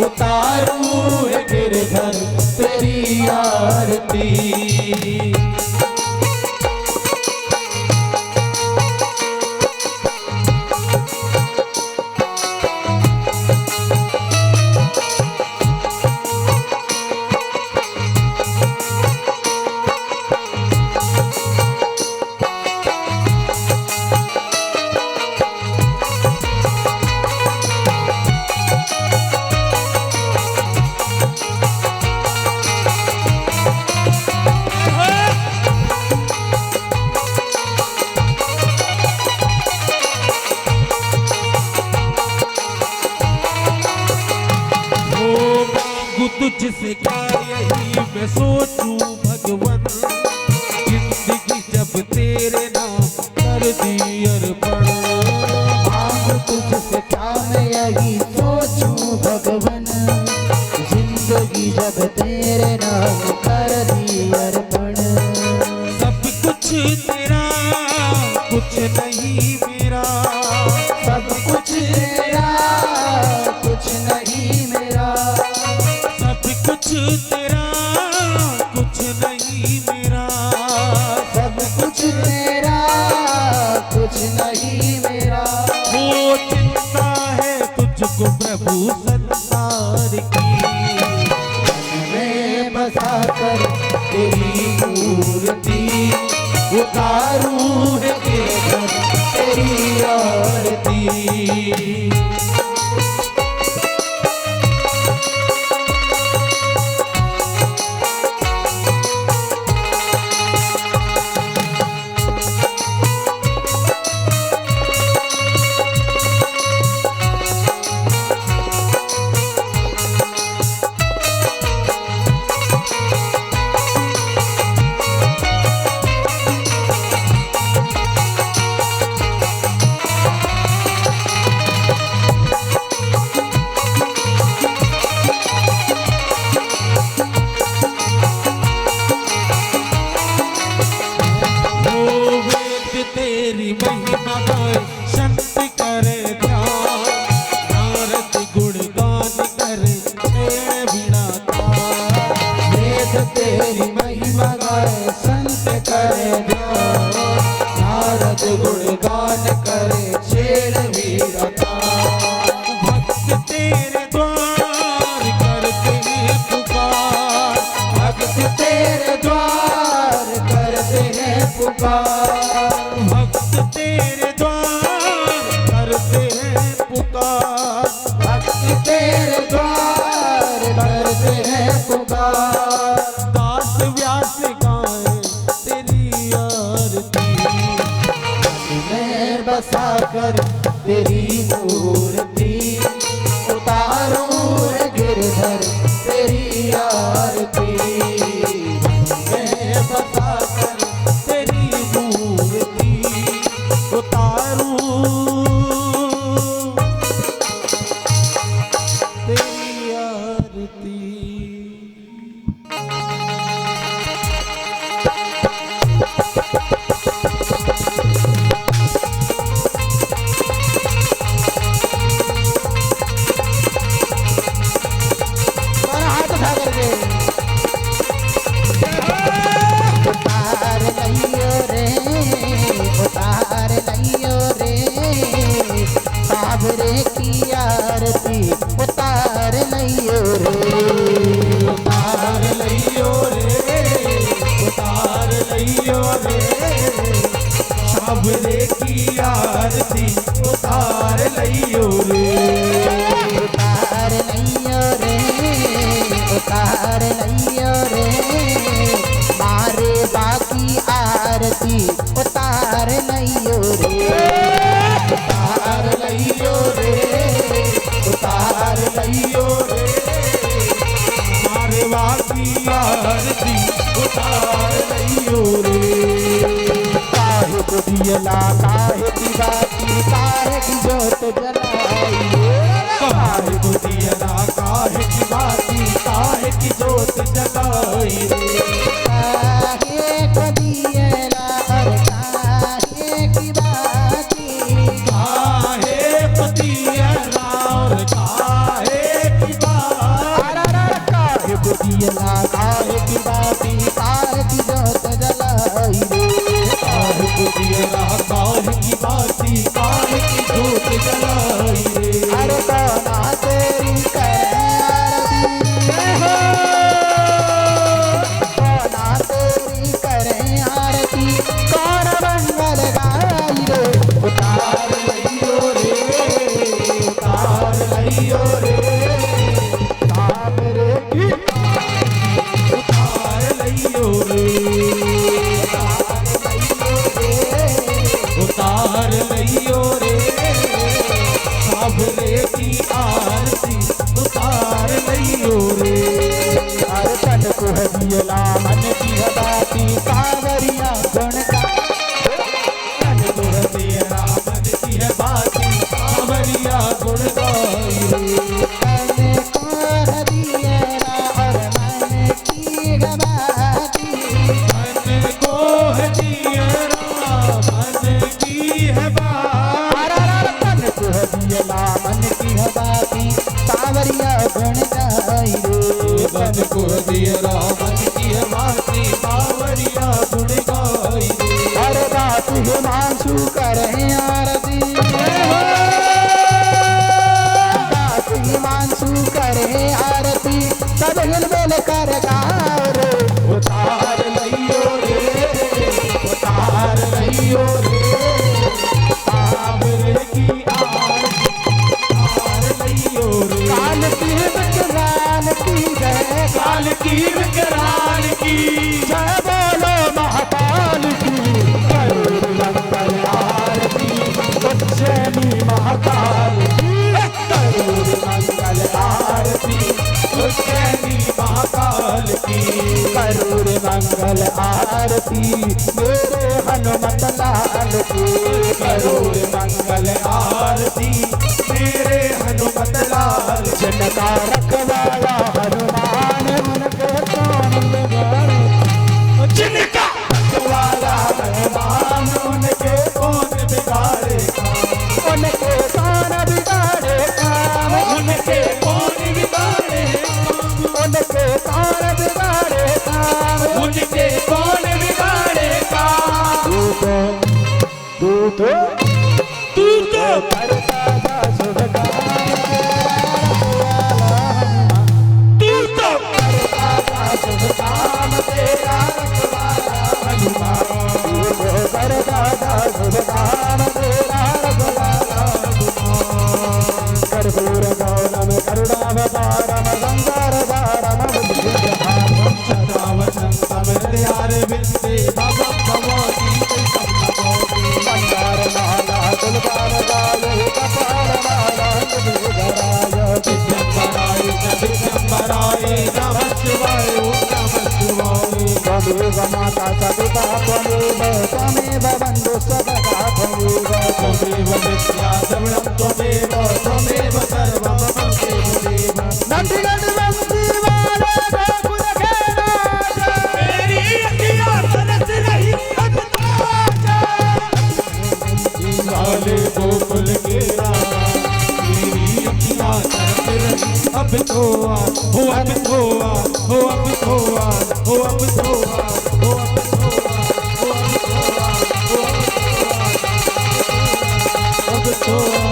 उतारू है गिरधर तेरी आरती। तुझसे क्या यही मैं सोचूं भगवन जिंदगी जब तेरे नाम कर दी अर्पण। मांग तुझसे क्या मैं यही सोचूं भगवन जिंदगी जब तेरे नाम कर दी अर्पण। सब कुछ तेरा कुछ नहीं मेरा सब कुछ तेरा कुछ नहीं मेरा कुछ तेरा कुछ नहीं मेरा सब कुछ तेरा कुछ नहीं मेरा। वो गाए संत करे ध्यान, नारद गुणगान करे शेर वीरता। भक्त तेरे द्वार करते हैं पुकार, भक्त तेरे द्वार करते हैं पुकार, भक्त तेरे द्वार करते हैं पुकार, भक्त तेरे द्वार करते हैं पुकार। दास व्यास गाए तेरी आरती, मैं बसा कर तेरी मूर्ति, उतारूं रे गिरधर तेरी आरती, मैं बसा कर तेरी मूर्ति, उतारूं तेरी आरती। हाथ उठा करके उतार लियो रे, उतार लियो रे, सावरे की आरती उतार लियो रे, उतार लियो रे, उतार लियो रे, सावरे की आरती उतार लियो रे, उतार लियो रे, उतार लियो रे, मारे बाकी आरती उतार लियो रे, उतार लियो रे, उतार लियो रे, मारवा की आरती उतार लियो रे। काहे को दियला काहे की बाती काहे की जोत जलाई, काहे को दियला काहे की बाती काहे की जोत जलाई रे, काहे को दियला और काहे की बाती, काहे को दियला और काहे की बाती, काहे को दियला काहे की बाती काहे की जोत जलाई रे, काहे को दियला काहे की बाती काहे की जोत जलाई रे। अरे कौना तेरी करे आरती, कौना तेरी करे आरती, कौन मंगल गाई रे, उतार लियो रे, उतार लियो रे, सावरे की उतार लियो रे, उतार लियो रे, सावरे की आरती उतार लियो रे। अरे तन को है दियला मन की बाती सावरिया गुण गाए, तन को है तेरा मन की है बाती सावरिया गुण गाई रे, तन को है दियला और मन की बाती, मन को है तेरा मन की है बात, तन को है दियला मन की बाती सावरिया गुण गाई रे, मन को दियला मन की है बाती सावरिया गुण गाई रे। अरे बात हिमांशु करे आरती, बात हिमांशु करे आरती, सब हिल मिल कर गाओ रे, उतार लियो रे, उतार लियो रे, सावरे की आरती उतार लियो रे। काल की विकराल की जय, काल की विकराल की जय बोलो महाकाल की, करुण मंगल आरती उज्जैनी महाकाल की, करुण मंगल आरती उज्जैनी महाकाल की, करूर मंगल आरती मेरे हनुमत लाल की, करुण मंगल आरती मेरे हनुमत लाल। जनता रखवाला हनुमान उनके कौन बिगाड़े, जिनका रखवाला हनुमान उनके कौन बिगाड़े काम, उनके कौन बिगाड़े काम, उनके कौन बिगाड़े काम, उनके कौन बिगाड़े काम, उनके कौन तो तू तो करता था शुभ काम तू तेरा रखवाला हनुमान। तो करता था शुभ काम तेरा रखवाला हनुमान। तू तो करता था शुभ काम तेरा रखवाला हनुमान। कर्पूर गौरम करुणावतारम संसार सारम बुद्धिप्रभावम सदा वसंतम हृदयारविंदे भवं भवानी मंदार माला तुलसीदाय कपालमाला विघ्नराय विघ्नराय विघ्नराय नमः शिवाय ओम नमः शिवाय। त्वमेव माता सविता त्वमेव बन्धु सखा त्वमेव विद्या द्रविणं त्वमेव सर्वं मम देव। नंदिगणवंशी वाले गोकुल के राजा मेरी अखियां तरस रही अब तो आजा। वाले गोकुल के राजा मेरी अखियां तरस रही अब तो आ हो अब तो आ हो अब तो आ हो अब तो आ हो अब तो आ हो अब तो आ हो अब तो आ अब तो आ